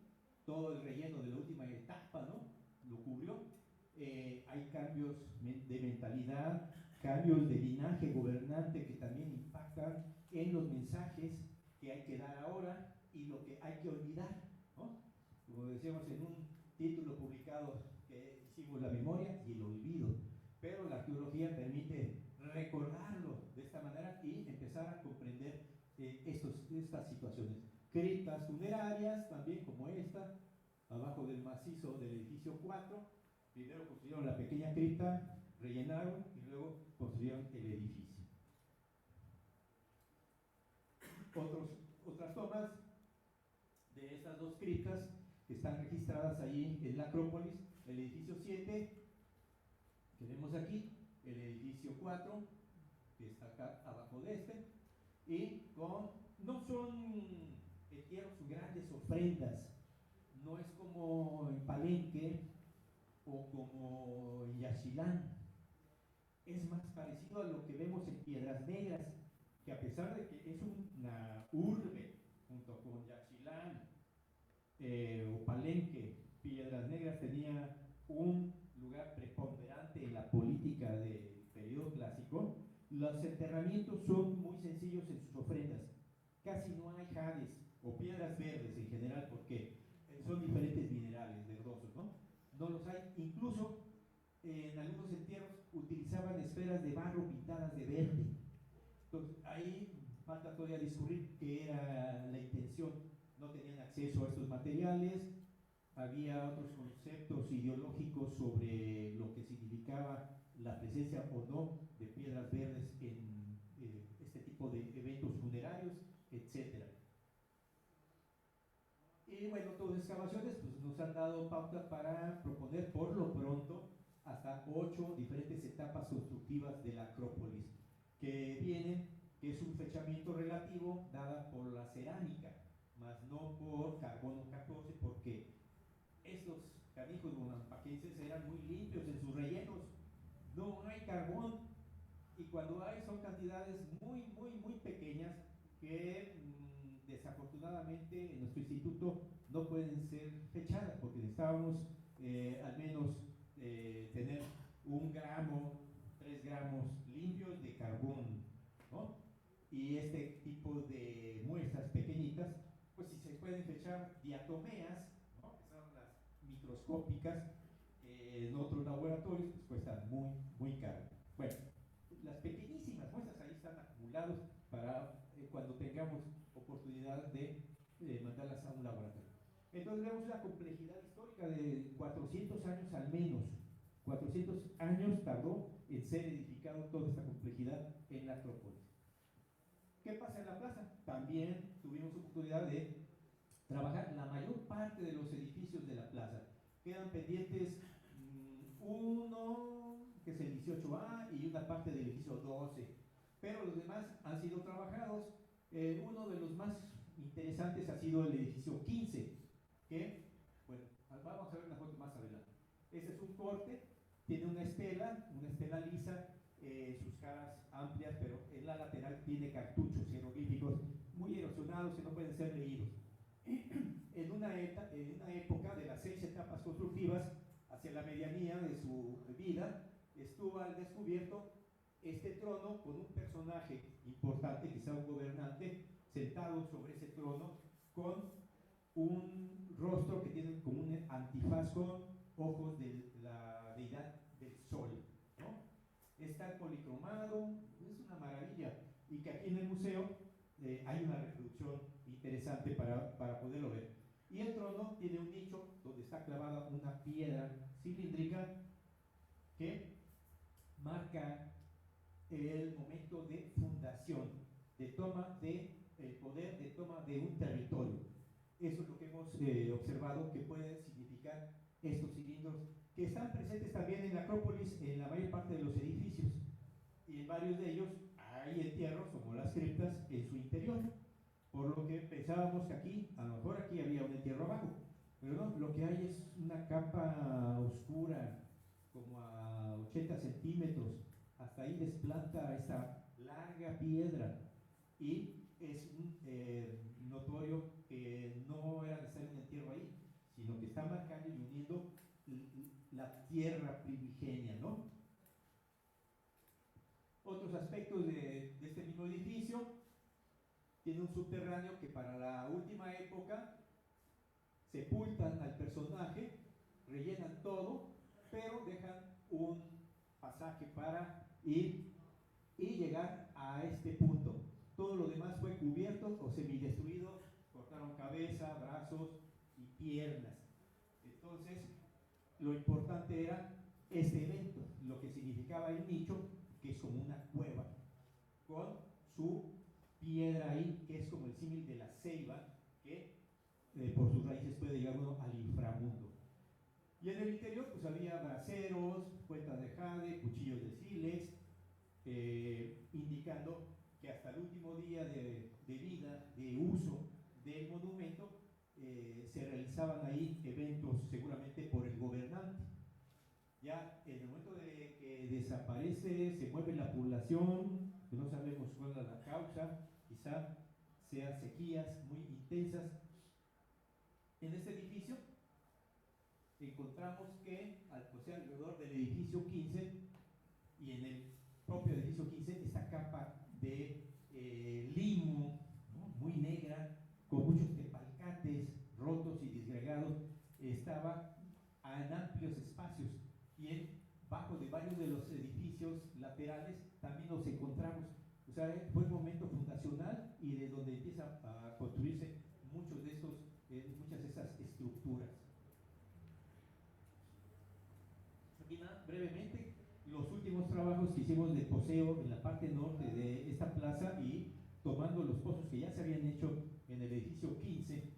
todo el relleno de la última etapa, ¿no? Lo cubrió. Hay cambios de mentalidad, cambios de linaje gobernante que también impactan en los mensajes que hay que dar ahora y lo que hay que olvidar, ¿no? Como decíamos en un título publicado que hicimos, la memoria y el olvido, pero la arqueología permite recordarlo de esta manera y empezar a comprender estas situaciones. Criptas funerarias también como esta, abajo del macizo del edificio 4, primero construyeron la pequeña cripta, rellenaron y luego construyeron el edificio. Otras tomas de estas 2 criptas que están registradas ahí en la Acrópolis, el edificio 7, que vemos aquí, el edificio 4, que está acá abajo de este, y no son grandes ofrendas, no es como en Palenque o como en Yaxchilán, es más parecido a lo que vemos en Piedras Negras, que a pesar de que es una urbe junto con Yaxchilán o Palenque, Piedras Negras tenía un lugar preponderante en la política del periodo clásico. Los enterramientos son muy sencillos en sus ofrendas, casi no hay jades o piedras verdes en general porque son diferentes minerales verdosos, ¿no? No los hay, incluso en algunos entierros utilizaban esferas de barro pintadas de verde. Entonces ahí falta todavía discurrir qué era la intención. No tenían acceso a estos materiales, había otros conceptos ideológicos sobre lo que significaba la presencia o no de piedras verdes en este tipo de eventos funerarios, etc. Y bueno, todas las excavaciones pues, nos han dado pauta para proponer por lo pronto hasta 8 diferentes etapas constructivas de la Acrópolis, que es un fechamiento relativo dada por la cerámica, más no por carbono 14, porque estos canijos bonampaquenses eran muy limpios en sus rellenos, no hay carbón, y cuando hay son cantidades muy pequeñas que desafortunadamente en nuestro instituto no pueden ser fechadas, porque necesitábamos al menos tener 1 gramo, 3 gramos limpios de carbón, ¿no? Y este tipo de muestras pequeñitas, pues si se pueden fechar diatomeas, ¿no? Que son las microscópicas, en otros laboratorios pues cuestan muy caro. Bueno, las pequeñísimas muestras ahí están acumulados para cuando tengamos oportunidad de mandarlas a un laboratorio. Entonces vemos la complejidad histórica de 400 años al menos. 400 años tardó en ser edificado toda esta complejidad en la Acrópolis. ¿Qué pasa en la plaza? También tuvimos oportunidad de trabajar la mayor parte de los edificios de la plaza. Quedan pendientes uno, que es el 18A, y una parte del edificio 12, pero los demás han sido trabajados. Uno de los más interesantes ha sido el edificio 15, que, bueno, vamos a ver una foto más adelante. Ese es un corte, tiene una estela lisa, sus caras amplias, pero en la lateral tiene cartuchos jeroglíficos muy erosionados que no pueden ser leídos. En una época de las 6 etapas constructivas, hacia la medianía de su vida, estuvo al descubierto este trono con un personaje importante, quizá un gobernante, sentado sobre ese trono, con un rostro que tiene como un antifaz con ojos de la deidad del sol, ¿no? Está policromado, es una maravilla, y que aquí en el museo hay una reproducción interesante para poderlo ver. Y el trono tiene un nicho donde está clavada una piedra cilíndrica que marca el momento de fundación, de toma de el poder, de toma de un territorio. Eso es lo que hemos observado que puede significar estos cilindros, que están presentes también en la Acrópolis, en la mayor parte de los edificios, y en varios de ellos hay entierros, como las criptas, en su interior, por lo que pensábamos que aquí, a lo mejor aquí había un entierro abajo, pero no, lo que hay es una capa oscura, como a 80 centímetros, hasta ahí desplanta esta larga piedra, y es notorio que no era necesario un entierro ahí, sino que está marcando y uniendo la tierra primigenia, ¿no? Otros aspectos de este mismo edificio: tiene un subterráneo que para la última época sepultan al personaje, rellenan todo, pero dejan un pasaje para ir y llegar a este punto. Todo lo demás fue cubierto o semidestruido, cortaron cabeza, brazos y piernas. Entonces, lo importante era este evento, lo que significaba el nicho, que es como una cueva, con su piedra ahí, que es como el símil de la ceiba, que por sus raíces puede llegar uno al inframundo. Y en el interior pues había braseros, cuentas de jade, cuchillos de sílex, indicando que hasta el último día de vida, de uso del monumento, se realizaban ahí eventos seguramente por el gobernante. Ya en el momento de que desaparece, se mueve la población, que no sabemos cuál es la causa, quizá sean sequías muy intensas. En este edificio encontramos que alrededor del edificio 15 y en el propio edificio 15, esta capa de limo, ¿no?, muy negra, con muchos tepalcates rotos y disgregados, estaba en amplios espacios, y bajo de varios de los edificios laterales también los encontramos. O sea, fue un momento fundacional y de donde empieza a construirse muchas de esas estructuras. Aquí brevemente los últimos trabajos que hicimos de poseo en la parte norte de esta plaza, y tomando los pozos que ya se habían hecho en el edificio 15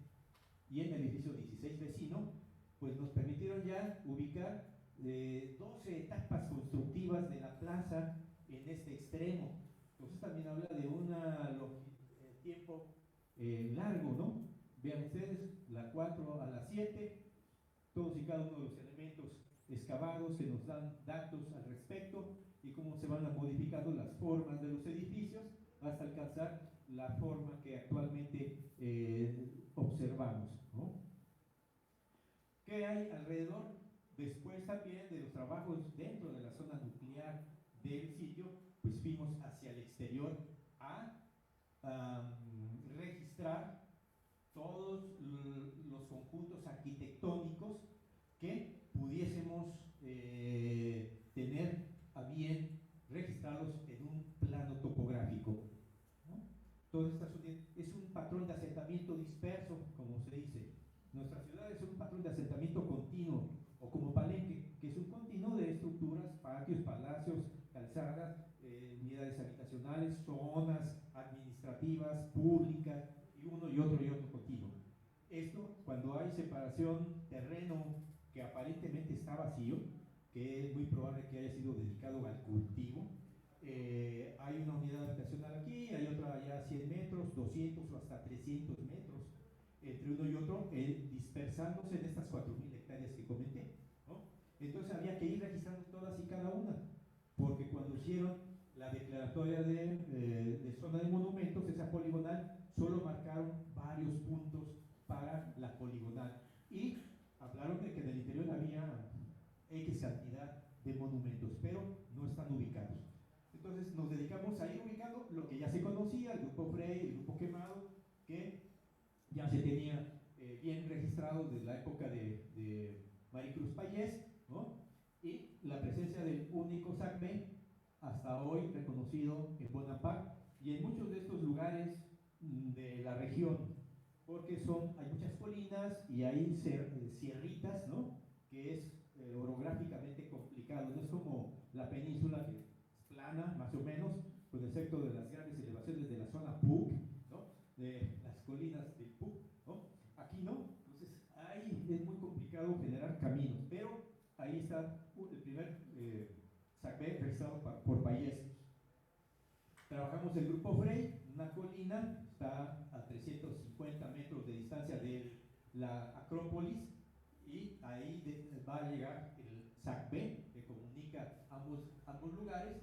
y en el edificio 16 vecino, pues nos permitieron ya ubicar 12 etapas constructivas de la plaza en este extremo. Entonces también habla de un tiempo largo, ¿no? Vean ustedes, la 4 a la 7, todos y cada uno de los elementos excavados que nos dan datos al respecto y cómo se van modificando las formas de los edificios hasta alcanzar la forma que actualmente observamos, ¿no? ¿Qué hay alrededor? Después también de los trabajos dentro de la zona nuclear del sitio, pues fuimos hacia el exterior a registrar todos los conjuntos arquitectónicos que pudiésemos tener a bien registrarlos en un plano topográfico, ¿no? Todas estas es un patrón de asentamiento disperso, como se dice. Nuestra ciudad es un patrón de asentamiento continuo, o como Palenque, que es un continuo de estructuras, patios, palacios, calzadas, unidades habitacionales, zonas administrativas, públicas, y uno y otro continuo. Esto, cuando hay separación terreno que aparentemente está vacío, que es muy probable que haya sido dedicado al cultivo, hay una unidad habitacional aquí, hay otra allá a 100 metros, 200 o hasta 300 metros entre uno y otro, dispersándose en estas 4.000 hectáreas que comenté, ¿no? Entonces había que ir registrando todas y cada una, porque cuando hicieron la declaratoria de zona de monumentos, esa poligonal, solo marcaron varios puntos para la poligonal y hablaron de que en el interior había X cantidad de monumentos, pero no están ubicados. Entonces nos dedicamos a ir ubicando lo que ya se conocía, el grupo Frey, el grupo Quemado, que ya se tenía bien registrado desde la época de Maricruz Payés, ¿no? Y la presencia del único SACME, hasta hoy reconocido en Bonaparte y en muchos de estos lugares de la región, porque hay muchas colinas y hay sierritas, ¿no? Que es orográficamente complicado, no es como la península que es plana, más o menos, con excepto de las grandes elevaciones de la zona PUC, ¿no? De las colinas del PUC, ¿no? Aquí no, entonces ahí es muy complicado generar caminos, pero ahí está el primer SACME registrado por Payés. Trabajamos el grupo Frey, una colina, está a 350 metros de distancia de la Acrópolis, y ahí va a llegar el SACME, que comunica ambos lugares,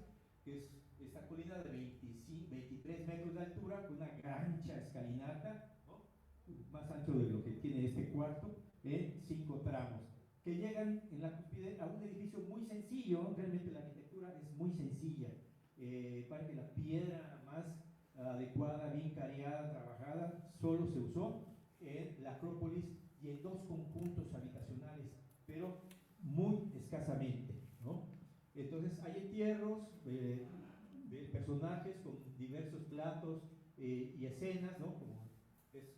que es esta colina de 23 metros de altura, con una ancha escalinata, ¿no? Más ancho de lo que tiene este cuarto, en 5 tramos, que llegan en la cúspide a un edificio muy sencillo. Realmente la arquitectura es muy sencilla, para que la piedra más adecuada, bien careada, trabajada, solo se usó en la Acrópolis y en 2 conjuntos habitacionales, pero muy escasamente, ¿no? Entonces hay entierros de personajes con diversos platos y escenas, ¿no? Como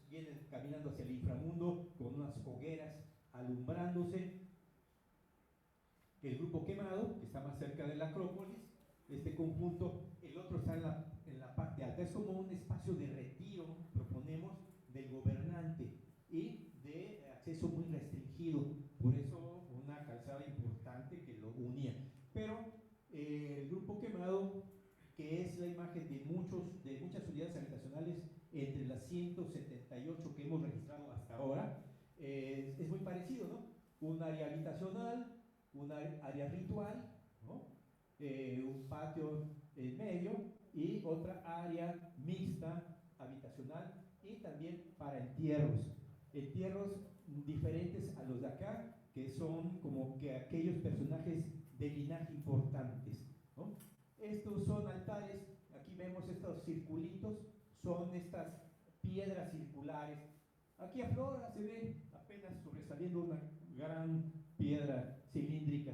vienen caminando hacia el inframundo con unas hogueras alumbrándose. El grupo Quemado, que está más cerca de la Acrópolis, este conjunto, el otro está en la parte alta. Es como un espacio de retiro, proponemos, del gobernante y de acceso muy restringido, por eso una calzada importante que lo unía. Pero el grupo Quemado, que es la imagen de muchas unidades habitacionales entre las 178 que hemos registrado hasta ahora, es muy parecido, ¿no? Un área habitacional, un área ritual, ¿no? Un patio en medio y otra área mixta habitacional, y también para entierros diferentes a los de acá, que son como que aquellos personajes de linaje importantes, ¿no? Estos son altares, aquí vemos estos circulitos, son estas piedras circulares. Aquí aflora, se ve apenas sobresaliendo una gran piedra cilíndrica,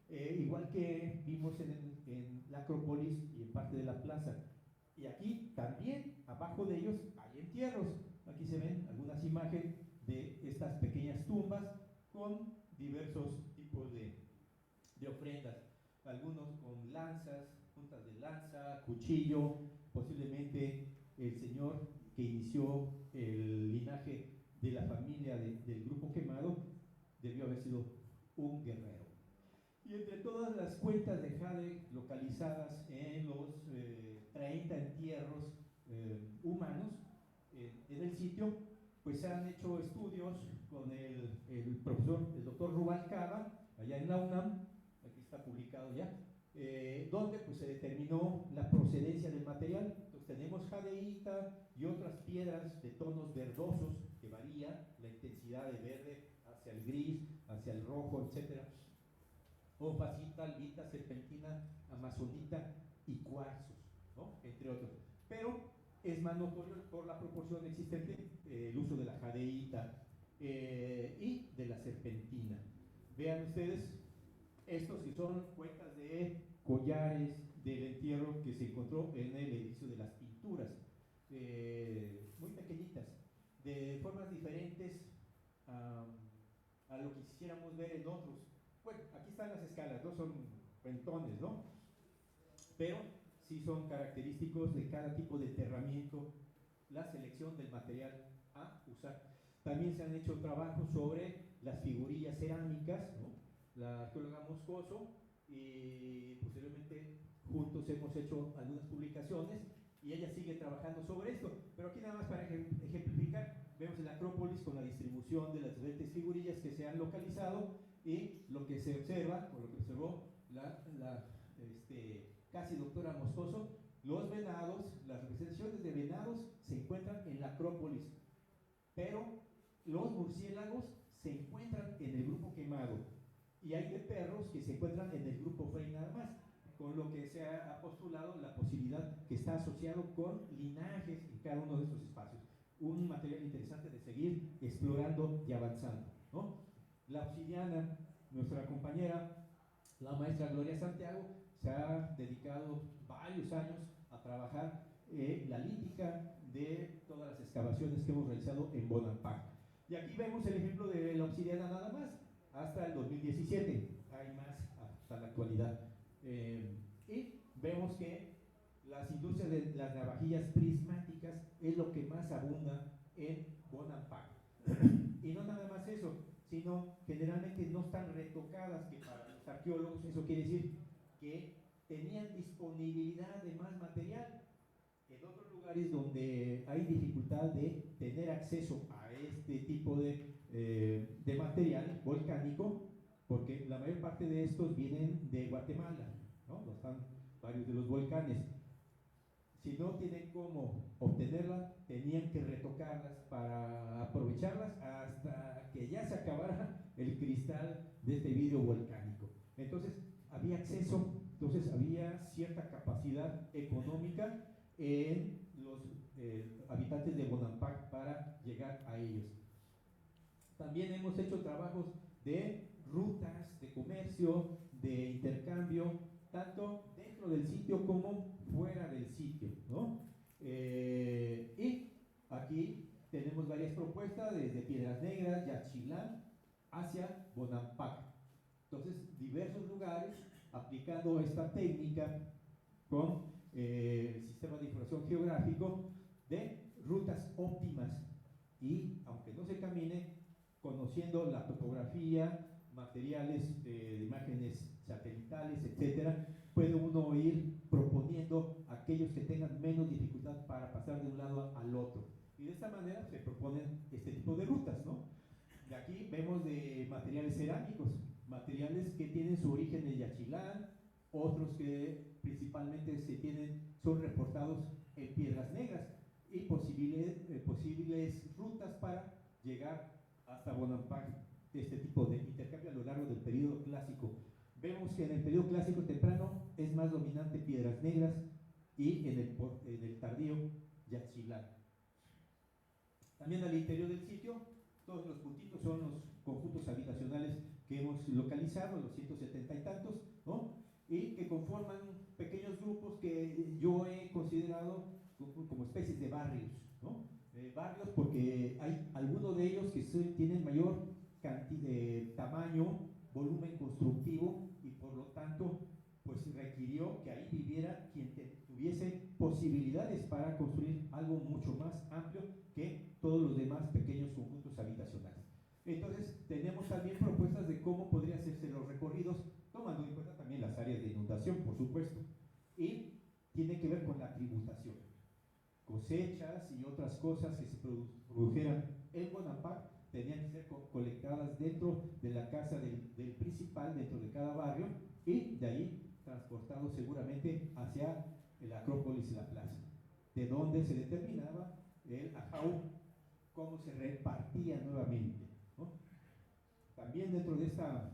igual que vimos en la Acrópolis y en parte de la plaza. Y aquí también, abajo de ellos, hay entierros. Aquí se ven algunas imágenes de estas pequeñas tumbas con diversos tipos de ofrendas, algunos con lanzas, puntas de lanza, cuchillo. Posiblemente el señor que inició el linaje de la familia del grupo Quemado debió haber sido un guerrero. Y entre todas las cuentas de jade localizadas en los 30 entierros humanos en el sitio, pues se han hecho estudios con el doctor Rubalcaba, allá en la UNAM, aquí está publicado ya, donde pues se determinó la procedencia del material. Entonces tenemos jadeíta y otras piedras de tonos verdosos que varía la intensidad de verde hacia el gris, hacia el rojo, etcétera. Opacita, albita, serpentina, amazonita y cuarzos, ¿no? Entre otros. Pero es más notorio por la proporción existente el uso de la jadeíta y de la serpentina. Vean ustedes, estos que son cuentas de collares del entierro que se encontró en el edificio de las pinturas, muy pequeñitas, de formas diferentes a lo que quisiéramos ver en otros. Bueno, aquí están las escalas, no son cuentones, ¿no? Pero sí son característicos de cada tipo de enterramiento, la selección del material a usar. También se han hecho trabajos sobre las figurillas cerámicas, ¿no? La arqueóloga Moscoso y posteriormente juntos hemos hecho algunas publicaciones y ella sigue trabajando sobre esto. Pero aquí nada más para ejemplificar, vemos el Acrópolis con la distribución de las diferentes figurillas que se han localizado y lo que se observa, o lo que observó la casi doctora Moscoso, los venados, las representaciones de venados se encuentran en la Acrópolis, pero los murciélagos se encuentran en el grupo quemado y hay de perros que se encuentran en el grupo Frey nada más, con lo que se ha postulado la posibilidad que está asociado con linajes en cada uno de estos espacios. Un material interesante de seguir explorando y avanzando, ¿no? La obsidiana, nuestra compañera, la maestra Gloria Santiago, se ha dedicado varios años a trabajar la lítica de todas las excavaciones que hemos realizado en Bonampak. Y aquí vemos el ejemplo de la obsidiana nada más, hasta el 2017, hay más hasta la actualidad. Y vemos que las industrias de las navajillas prismáticas es lo que más abunda en Bonampak. Y no nada más eso, sino generalmente no están retocadas, que para los arqueólogos eso quiere decir que tenían disponibilidad de más material. En otros lugares donde hay dificultad de tener acceso a este tipo de material volcánico, porque la mayor parte de estos vienen de Guatemala, ¿no? Están varios de los volcanes. Si no tienen cómo obtenerla, tenían que retocarlas para aprovecharlas hasta que ya se acabara el cristal de este vidrio volcánico. Entonces había acceso, entonces había cierta capacidad económica en los habitantes de Bonampak para llegar a ellos. También hemos hecho trabajos de rutas de comercio, de intercambio, tanto dentro del sitio como fuera del sitio, ¿no? Y aquí tenemos varias propuestas desde Piedras Negras, Yaxchilán, hacia Bonampak. Entonces, diversos lugares aplicando esta técnica con el sistema de información geográfico de rutas óptimas y, aunque no se camine, conociendo la topografía, materiales de imágenes satelitales, etcétera, puede uno ir proponiendo aquellos que tengan menos dificultad para pasar de un lado al otro. Y de esta manera se proponen este tipo de rutas, ¿no? De aquí vemos de materiales cerámicos, materiales que tienen su origen en Yaxchilán, otros que principalmente son reportados en Piedras Negras y posibles rutas para llegar hasta Bonampak, este tipo de intercambio a lo largo del periodo clásico. Vemos que en el periodo clásico temprano es más dominante Piedras Negras y en el tardío Yaxchilán. También al interior del sitio, todos los puntitos son los conjuntos habitacionales que hemos localizado, los 170 y tantos, ¿no? Y que conforman pequeños grupos que yo he considerado como especies de barrios, ¿no? Barrios porque hay algunos de ellos que tienen mayor tamaño, volumen constructivo y por lo tanto pues requirió que ahí viviera quien tuviese posibilidades para construir algo mucho más amplio que todos los demás pequeños conjuntos habitacionales. Entonces tenemos también propuestas de cómo podrían hacerse los recorridos, tomando en cuenta también las áreas de inundación, por supuesto, y tiene que ver con la tributación. Cosechas y otras cosas que se produjeran en Bonampak tenían que ser colectadas dentro de la casa del principal, dentro de cada barrio, y de ahí transportados seguramente hacia el Acrópolis y la plaza, de donde se determinaba el ajaú, cómo se repartía nuevamente, ¿no? También dentro de esta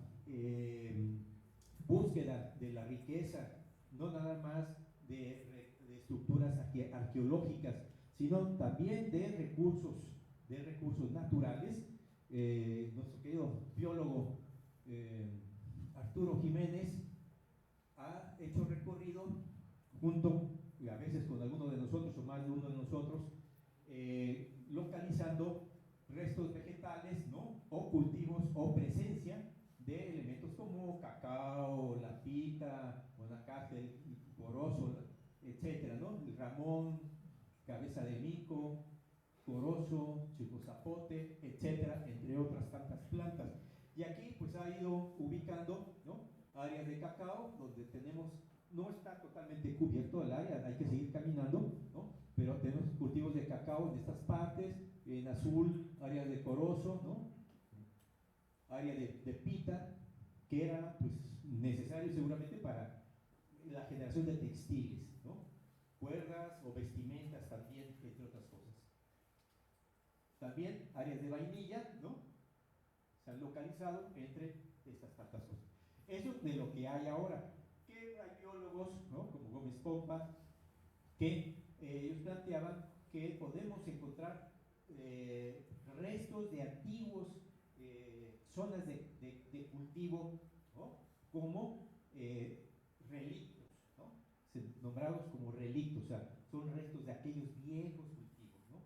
búsqueda de la riqueza, no nada más de estructuras arqueológicas, sino también de recursos naturales. Nuestro querido biólogo Arturo Jiménez ha hecho recorrido junto, y a veces con alguno de nosotros o más de uno de nosotros, localizando restos vegetales, ¿no? O cultivos o presencia de elementos como cacao, la pita, guanacaste, corozo, etcétera, ¿no? El ramón, cabeza de mico, corozo, chicozapote, etcétera, entre otras tantas plantas. Y aquí pues ha ido ubicando, ¿no? Áreas de cacao donde tenemos, no está totalmente cubierto el área, hay que seguir caminando, ¿no? Pero tenemos cultivos de cacao en estas partes, en azul áreas de corozo, ¿no? Área de pita, que era pues necesario seguramente para la generación de textiles, ¿no? Cuerdas o vestimentas también, entre otras cosas. También áreas de vainilla, ¿no? Se han localizado entre estas tantas cosas. Eso de lo que hay ahora. Que hay biólogos, ¿no? Como Gómez Pompa, que ellos planteaban que podemos encontrar restos de antiguos zonas de cultivo, ¿no? Como relictos, ¿no? Nombrados como relictos, o sea, son restos de aquellos viejos cultivos, ¿no?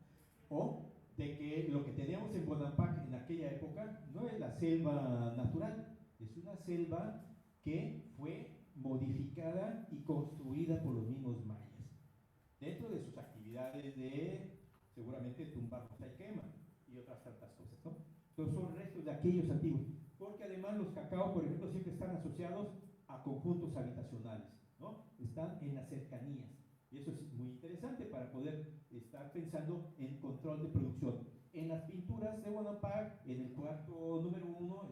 O de que lo que teníamos en Bonampak en aquella época no es la selva natural, es una selva que fue modificada y construida por los mismos mayas, dentro de sus actividades de, seguramente, tumbar y quema y otras tantas cosas, ¿no? Entonces son restos de aquellos antiguos, porque además los cacao, por ejemplo, siempre están asociados a conjuntos habitacionales, ¿no? Están en las cercanías, y eso es muy interesante para poder estar pensando en control de producción. En las pinturas de Bonampak, en el cuarto número 1,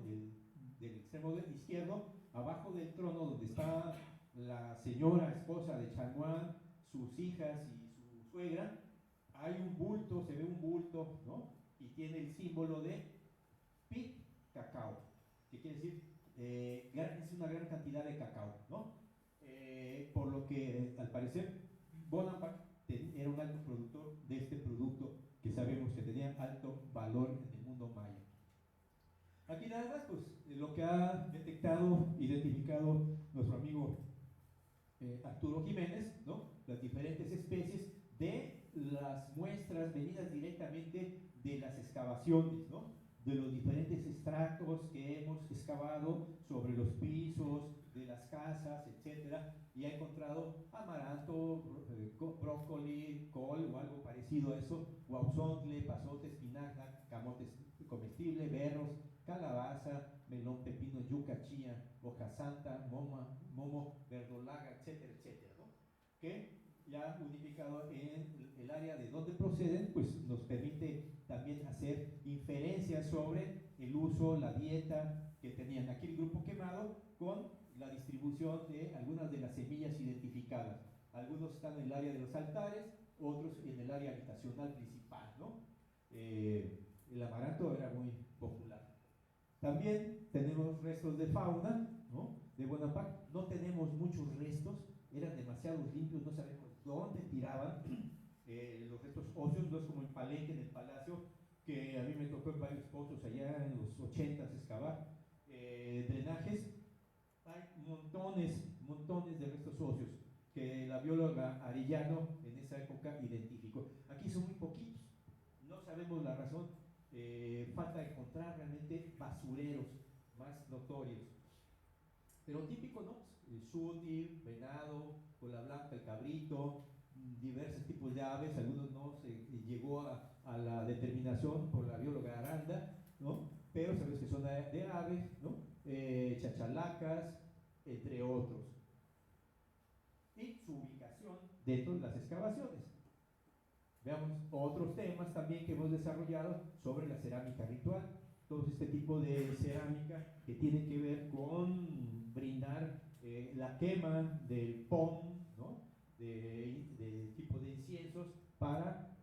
del extremo izquierdo, abajo del trono donde está la señora esposa de Changuán, sus hijas y su suegra, hay un bulto, se ve un bulto, ¿no? Y tiene el símbolo de Pit Cacao, que quiere decir, es una gran cantidad de cacao, ¿no? Por lo que, al parecer, Bonampak era un alto productor de este producto que sabemos que tenía alto valor en el mundo maya. Aquí nada más, pues, lo que ha detectado, identificado nuestro amigo Arturo Jiménez, ¿no? Las diferentes especies de las muestras venidas directamente de las excavaciones, ¿no? De los diferentes estratos que hemos excavado sobre los pisos de las casas, etcétera, y ha encontrado amaranto, brócoli, col o algo parecido a eso, guauzontle, pasote, espinaca, camote comestible, berros, calabaza, melón, pepino, yuca, chía, hoja santa, momo, verdolaga, etcétera, etcétera, ¿no? Que ya unificado en el área de donde proceden, pues nos permite también hacer inferencias sobre el uso, la dieta que tenían aquí el grupo quemado, con la distribución de algunas de las semillas identificadas. Algunos están en el área de los altares, otros en el área habitacional principal, ¿no? El amaranto era muy popular. También tenemos restos de fauna, ¿no? De Bonampak. No tenemos muchos restos, eran demasiado limpios, no sabemos dónde tiraban los restos óseos. No es como en Palenque, en el Palacio, que a mí me tocó en varios pozos allá en los 80s excavar drenajes. Hay montones de restos óseos que la bióloga Arellano en esa época identificó. Aquí son muy poquitos, no sabemos la razón. Falta encontrar realmente basureros más notorios, pero típico, ¿no? El suti, venado, cola blanca, el cabrito, diversos tipos de aves. Algunos no se llegó a la determinación por la bióloga Aranda, ¿no? Pero sabes que son de aves, ¿no? Chachalacas, entre otros, y su ubicación dentro de las excavaciones. Veamos otros temas también que hemos desarrollado sobre la cerámica ritual. Todo este tipo de cerámica que tiene que ver con brindar la quema del pom, ¿no? de tipo de inciensos para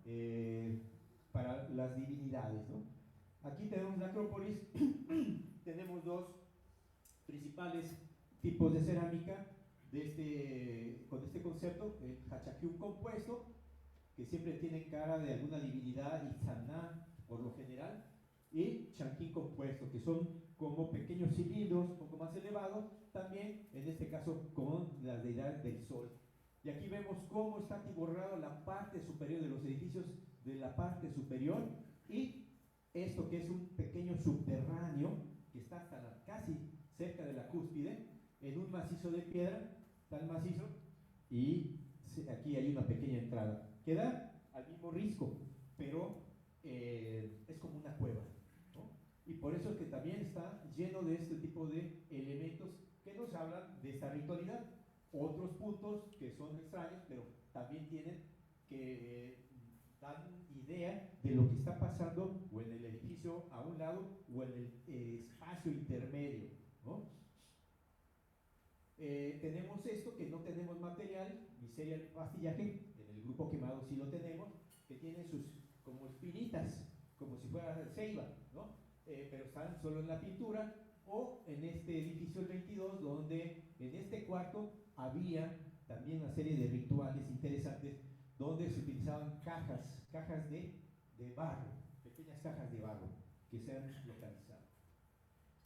las divinidades, ¿no? Aquí tenemos la Acrópolis, tenemos dos principales tipos de cerámica con este concepto, el hachakyum compuesto, que siempre tiene cara de alguna divinidad, Itzana por lo general, y chanquín compuesto, que son como pequeños cilindros, un poco más elevados, también en este caso con la deidad del sol. Y aquí vemos cómo está atiborrado la parte superior de los edificios, de la parte superior, y esto que es un pequeño subterráneo, que está hasta casi cerca de la cúspide, en un macizo de piedra, tal macizo, y aquí hay una pequeña entrada, que da al mismo risco, pero es como una cueva, ¿no? Y por eso es que también está lleno de este tipo de elementos que nos hablan de esta ritualidad. Otros puntos que son extraños, pero también tienen que dan idea de lo que está pasando o en el edificio a un lado o en el espacio intermedio, ¿no? Tenemos esto que no tenemos material, miseria del pastillaje, en el grupo quemado sí lo tenemos, que tiene sus como espinitas, como si fuera ceiba, ¿no? Pero están solo en la pintura, o en este edificio el 22, donde en este cuarto había también una serie de rituales interesantes, donde se utilizaban cajas de barro, pequeñas cajas de barro, que se han localizado.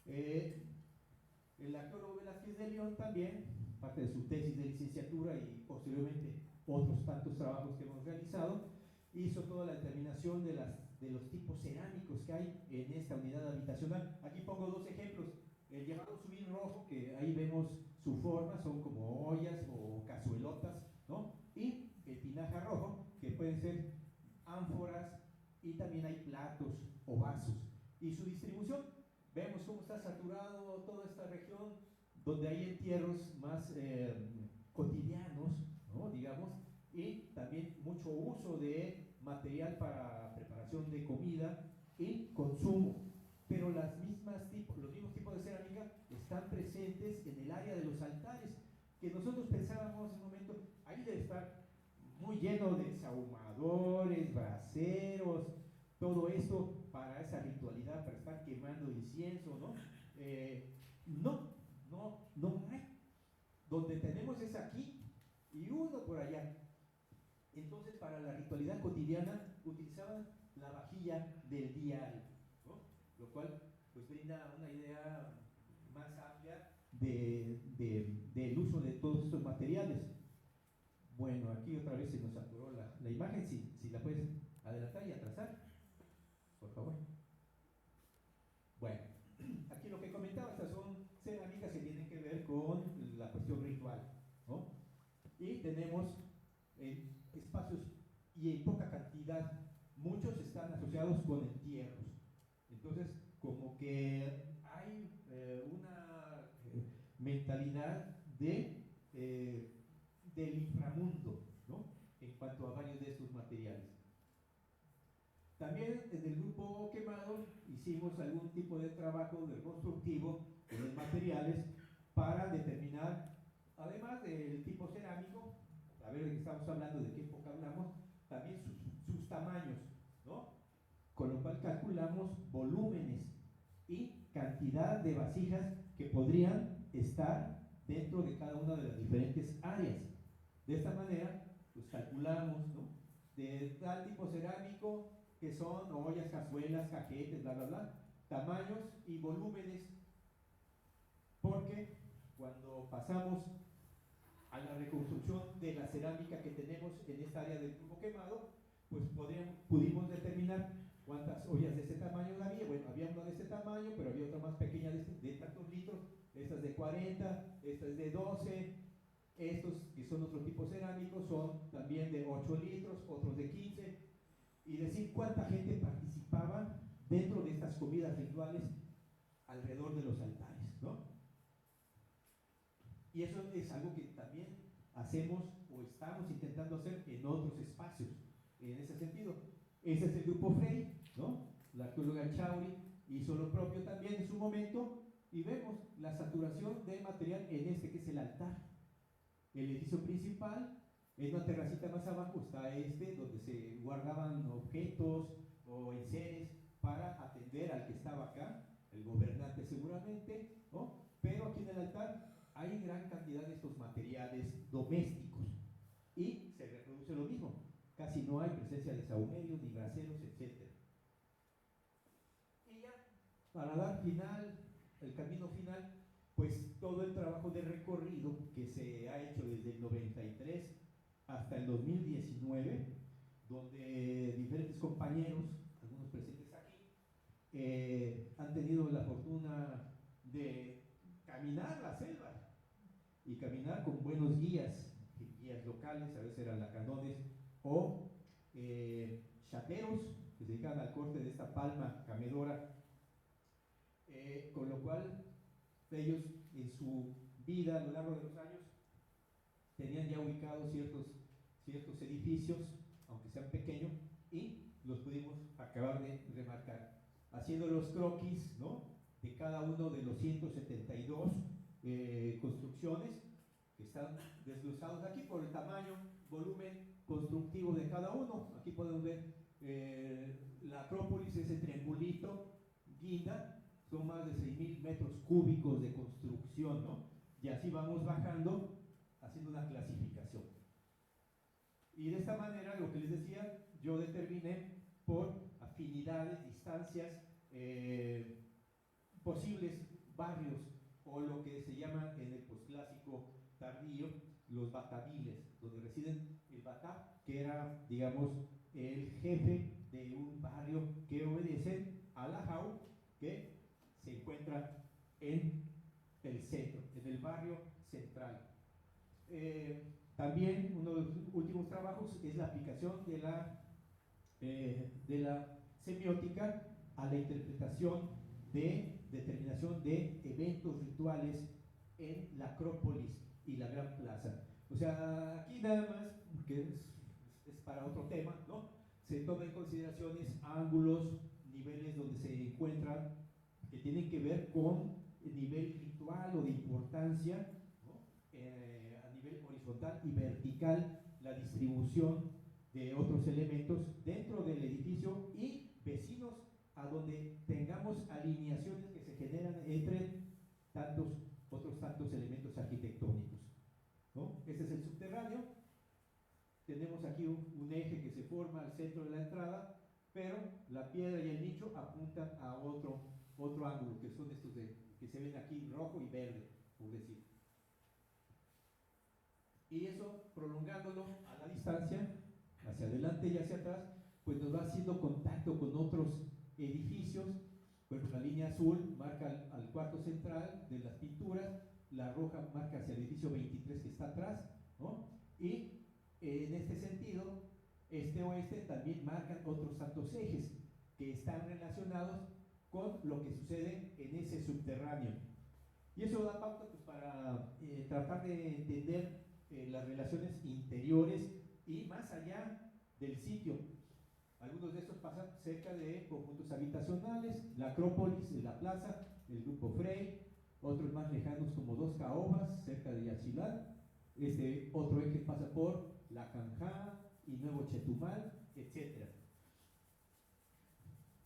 El arqueólogo Velázquez de León también, parte de su tesis de licenciatura y posteriormente otros tantos trabajos que hemos realizado, hizo toda la determinación de los tipos cerámicos que hay en esta unidad habitacional. Aquí pongo dos ejemplos. El llamado subín rojo, que ahí vemos su forma, son como ollas o cazuelotas, ¿no? Y el tinaja rojo, que pueden ser ánforas, y también hay platos o vasos. Y su distribución, vemos cómo está saturado toda esta región, donde hay entierros más cotidianos, ¿no? Digamos, y también mucho uso de material para preparación de comida y consumo. Pero los mismos tipos de cerámica están presentes en el área de los altares, que nosotros pensábamos en un momento, ahí debe estar muy lleno de sahumadores, braseros, todo esto para esa ritualidad, para estar quemando incienso, ¿no? No hay. Donde tenemos es aquí y uno por allá. Entonces, para la ritualidad cotidiana utilizaban la vajilla del diario, ¿no? Lo cual pues brinda una idea más amplia del uso de todos estos materiales. Bueno, aquí otra vez se nos saturó la imagen, si la puedes adelantar y atrasar, por favor. Bueno, aquí lo que comentaba, estas son cerámicas que tienen que ver con la cuestión ritual, ¿no? Y tenemos espacios y en poca cantidad, muchos están asociados con entierros. Entonces, como que hay una mentalidad del inframundo, ¿no? En cuanto a varios de estos materiales. También en el grupo quemado hicimos algún tipo de trabajo reconstructivo de los materiales para determinar, además del tipo cerámico, a ver, estamos hablando de qué época hablamos, también sus tamaños, ¿no? Con lo cual calculamos volúmenes y cantidad de vasijas que podrían estar dentro de cada una de las diferentes áreas. De esta manera, pues calculamos, ¿no? De tal tipo cerámico, que son ollas, cazuelas, cajetes, bla, bla, bla, tamaños y volúmenes, porque cuando pasamos a la reconstrucción de la cerámica que tenemos en esta área del grupo quemado, pues pudimos determinar cuántas ollas de este tamaño había. Bueno, había una de este tamaño, pero había otra más pequeña de tantos litros, esta es de 40, esta es de 12, estos que son otro tipo cerámicos son también de 8 litros, otros de 15, y decir cuánta gente participaba dentro de estas comidas rituales alrededor de los altares, ¿no? Y eso es algo que también hacemos o estamos intentando hacer en otros espacios. en ese sentido. Ese es el grupo Frey, ¿no? La arqueóloga Chauri hizo lo propio también en su momento, y vemos la saturación de material en este que es el altar. El edificio principal, en una terracita más abajo está este, donde se guardaban objetos o enseres para atender al que estaba acá, el gobernante seguramente, ¿no? Pero aquí en el altar hay gran cantidad de estos materiales domésticos y se reproduce lo mismo. Casi no hay presencia de sahumerios, ni braseros, etc. Y ya, para dar final, el camino final, pues todo el trabajo de recorrido que se ha hecho desde el 93 hasta el 2019, donde diferentes compañeros, algunos presentes aquí, han tenido la fortuna de caminar la selva y caminar con buenos guías locales, a veces eran lacanones o chateros que se dedican al corte de esta palma camedora, con lo cual ellos en su vida a lo largo de los años tenían ya ubicados ciertos edificios, aunque sean pequeños, y los pudimos acabar de remarcar, haciendo los croquis, ¿no?, de cada uno de los 172 construcciones que están desglosados aquí por el tamaño, volumen constructivo de cada uno. Aquí podemos ver la Acrópolis, ese triangulito, guinda, son más de 6,000 metros cúbicos de construcción, ¿no? Y así vamos bajando, haciendo una clasificación. Y de esta manera, lo que les decía, yo determiné por afinidades, distancias, posibles barrios, o lo que se llama en el posclásico tardío, los bataviles, donde residen el batá, que era, digamos, el jefe de un barrio que obedece a la JAU, que se encuentra en el centro, en el barrio central. También uno de los últimos trabajos es la aplicación de la semiótica a la interpretación de determinación de eventos rituales en la Acrópolis y la Gran Plaza. O sea, aquí nada más, porque es para otro tema, ¿no?, se toma en consideraciones ángulos, niveles donde se encuentran, que tienen que ver con el nivel ritual o de importancia, ¿no?, a nivel horizontal y vertical, la distribución de otros elementos dentro del edificio y vecinos a donde tengamos alineaciones que se generan entre otros tantos elementos arquitectónicos, ¿no? Este es el subterráneo. Tenemos aquí un eje que se forma al centro de la entrada, pero la piedra y el nicho apuntan a otro ángulo, que son estos que se ven aquí, rojo y verde, por decir. Y eso, prolongándolo a la distancia, hacia adelante y hacia atrás, pues nos va haciendo contacto con otros edificios. Por ejemplo, la línea azul marca al cuarto central de las pinturas, la roja marca hacia el edificio 23 que está atrás, ¿no? Y en este sentido, este-oeste también marcan otros tantos ejes que están relacionados con lo que sucede en ese subterráneo. Y eso da pauta, pues, para tratar de entender las relaciones interiores y más allá del sitio. Algunos de estos pasan cerca de conjuntos habitacionales, la Acrópolis, la plaza, el grupo Frey, otros más lejanos como Dos Caobas, cerca de Yaxchilán. Este otro eje pasa por La Canjá y Nuevo Chetumal, etc.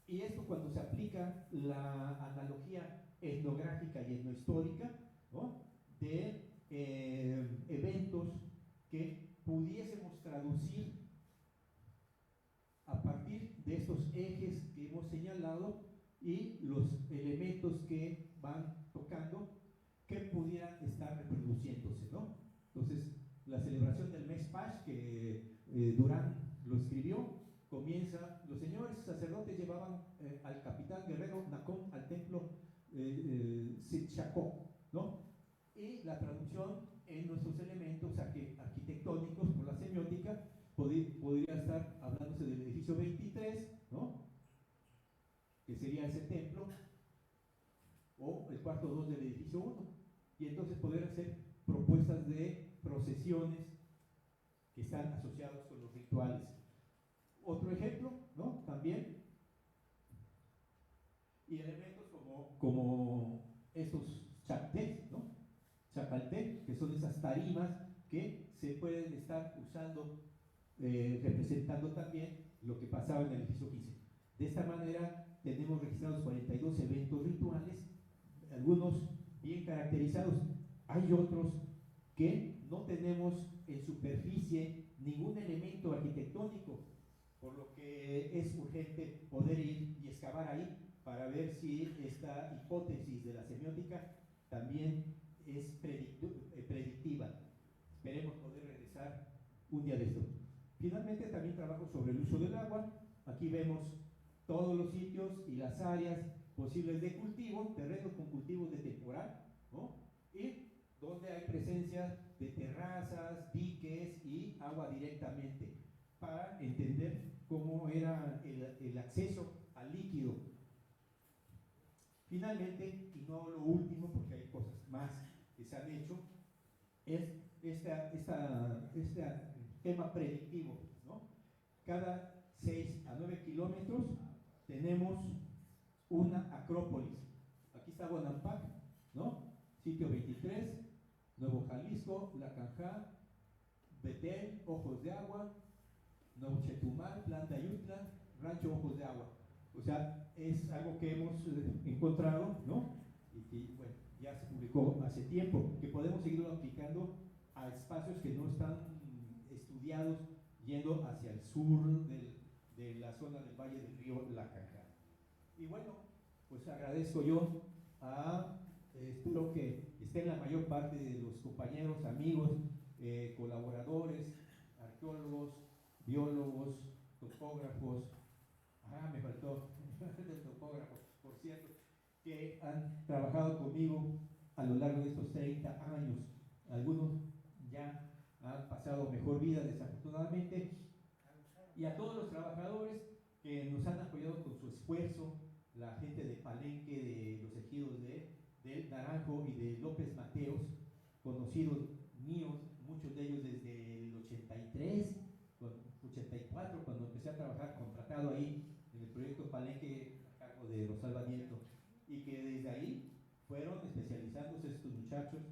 Y esto, cuando se aplica la analogía etnográfica y etnohistórica, ¿no?, de eventos que pudiésemos traducir a partir de estos ejes que hemos señalado y los elementos que van tocando, que pudieran estar reproduciéndose, ¿no? Entonces, la celebración del mes Pash, que Durán lo escribió, comienza: los señores sacerdotes llevaban al capitán guerrero Nacón al templo Sichacó, ¿no? Y la traducción en nuestros elementos arquitectónicos por la semiótica podría estar hablándose del edificio 23, ¿no?, que sería ese templo, o el cuarto 2 del edificio 1, y entonces poder hacer propuestas de procesiones que están asociadas con los rituales. otro ejemplo, ¿no? También. Y elementos como estos chaptés, ¿no? Chapalté, que son esas tarimas que se pueden estar usando, representando también lo que pasaba en el edificio 15. De esta manera tenemos registrados 42 eventos rituales, algunos bien caracterizados. Hay otros que no tenemos en superficie ningún elemento arquitectónico, por lo que es urgente poder ir y excavar ahí para ver si esta hipótesis de la semiótica también es predictiva. Esperemos poder regresar un día de esto. Finalmente también trabajo sobre el uso del agua. Aquí vemos todos los sitios y las áreas posibles de cultivo, terrenos con cultivos de temporal, ¿no? Y donde hay presencia de terrazas, diques y agua directamente, para entender cómo era el acceso al líquido. Finalmente, y no lo último, porque hay cosas más que se han hecho, es este tema predictivo, ¿no? Cada 6 a 9 kilómetros tenemos una acrópolis. Aquí está Bonampak, ¿no? Sitio 23, Nuevo Jalisco, La Canja, Betel, Ojos de Agua, Nuevo Chetumal, Plan de Ayutla, Rancho Ojos de Agua. O sea, es algo que hemos encontrado, ¿no? Y que, bueno, ya se publicó hace tiempo, que podemos seguirlo aplicando a espacios que no están estudiados, yendo hacia el sur de la zona del Valle del Río La Canja. Y bueno, pues agradezco yo espero que estén la mayor parte de los compañeros, amigos, colaboradores, arqueólogos, biólogos, topógrafos, me faltó el topógrafo, por cierto, que han trabajado conmigo a lo largo de estos 30 años. Algunos ya han pasado mejor vida, desafortunadamente, y a todos los trabajadores que nos han apoyado con su esfuerzo, la gente de Palenque, de los ejidos del Naranjo y de López Mateos, conocidos míos, muchos de ellos desde el 83, 84, cuando empecé a trabajar contratado ahí en el proyecto Palenque a cargo de Rosalba Nieto, y que desde ahí fueron especializándose estos muchachos,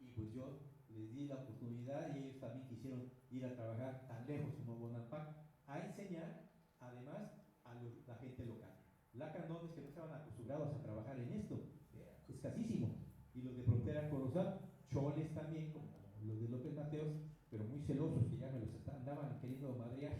y pues yo les di la oportunidad y ellos también quisieron ir a trabajar tan lejos como Bonampak a enseñar, además, a la gente local. Lacanones que no estaban acostumbrados a trabajar en esto, escasísimo, y los de frontera Corozal, choles también, como los de López Mateos, pero muy celosos, que ya me los andaban queriendo madrear.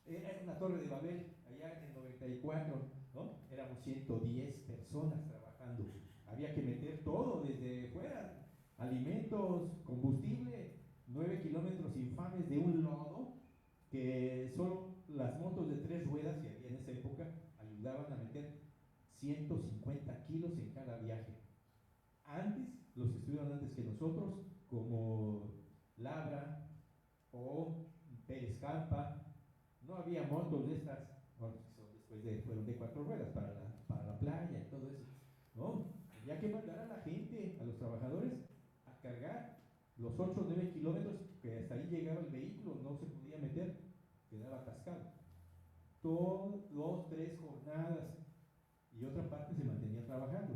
Era una torre de Babel, allá en el 94, ¿no? Éramos 110 personas trabajando, había que meter todo desde fuera, alimentos, combustible, 9 kilómetros infames de un lodo, que solo las motos de 3 ruedas, que había en esa época, ayudaban a meter 150 kilos en cada viaje. Antes, los que estuvieron antes que nosotros, como Labra o Pérez Campa, no había motos de estas, bueno, después fueron de 4 ruedas para la playa y todo eso, ¿no? Había que mandar a la gente, a los trabajadores, a cargar los 8 o 9 kilómetros, que hasta ahí llegaba el vehículo, no se podía meter, quedaba atascado. 2, 3 jornadas, y otra parte se mantenía trabajando,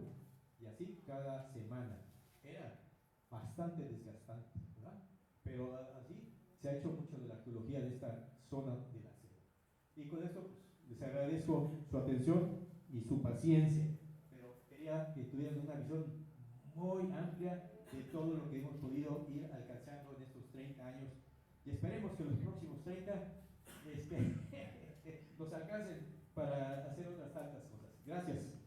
y así cada semana. Era bastante desgastante, ¿verdad? Pero así se ha hecho mucho de la arqueología de esta zona de la selva. Y con esto pues, les agradezco su atención y su paciencia, pero quería que tuvieran una visión muy amplia de todo lo que hemos podido ir alcanzando en estos 30 años, y esperemos que los próximos 30 nos alcancen para hacer otras tantas cosas. Gracias.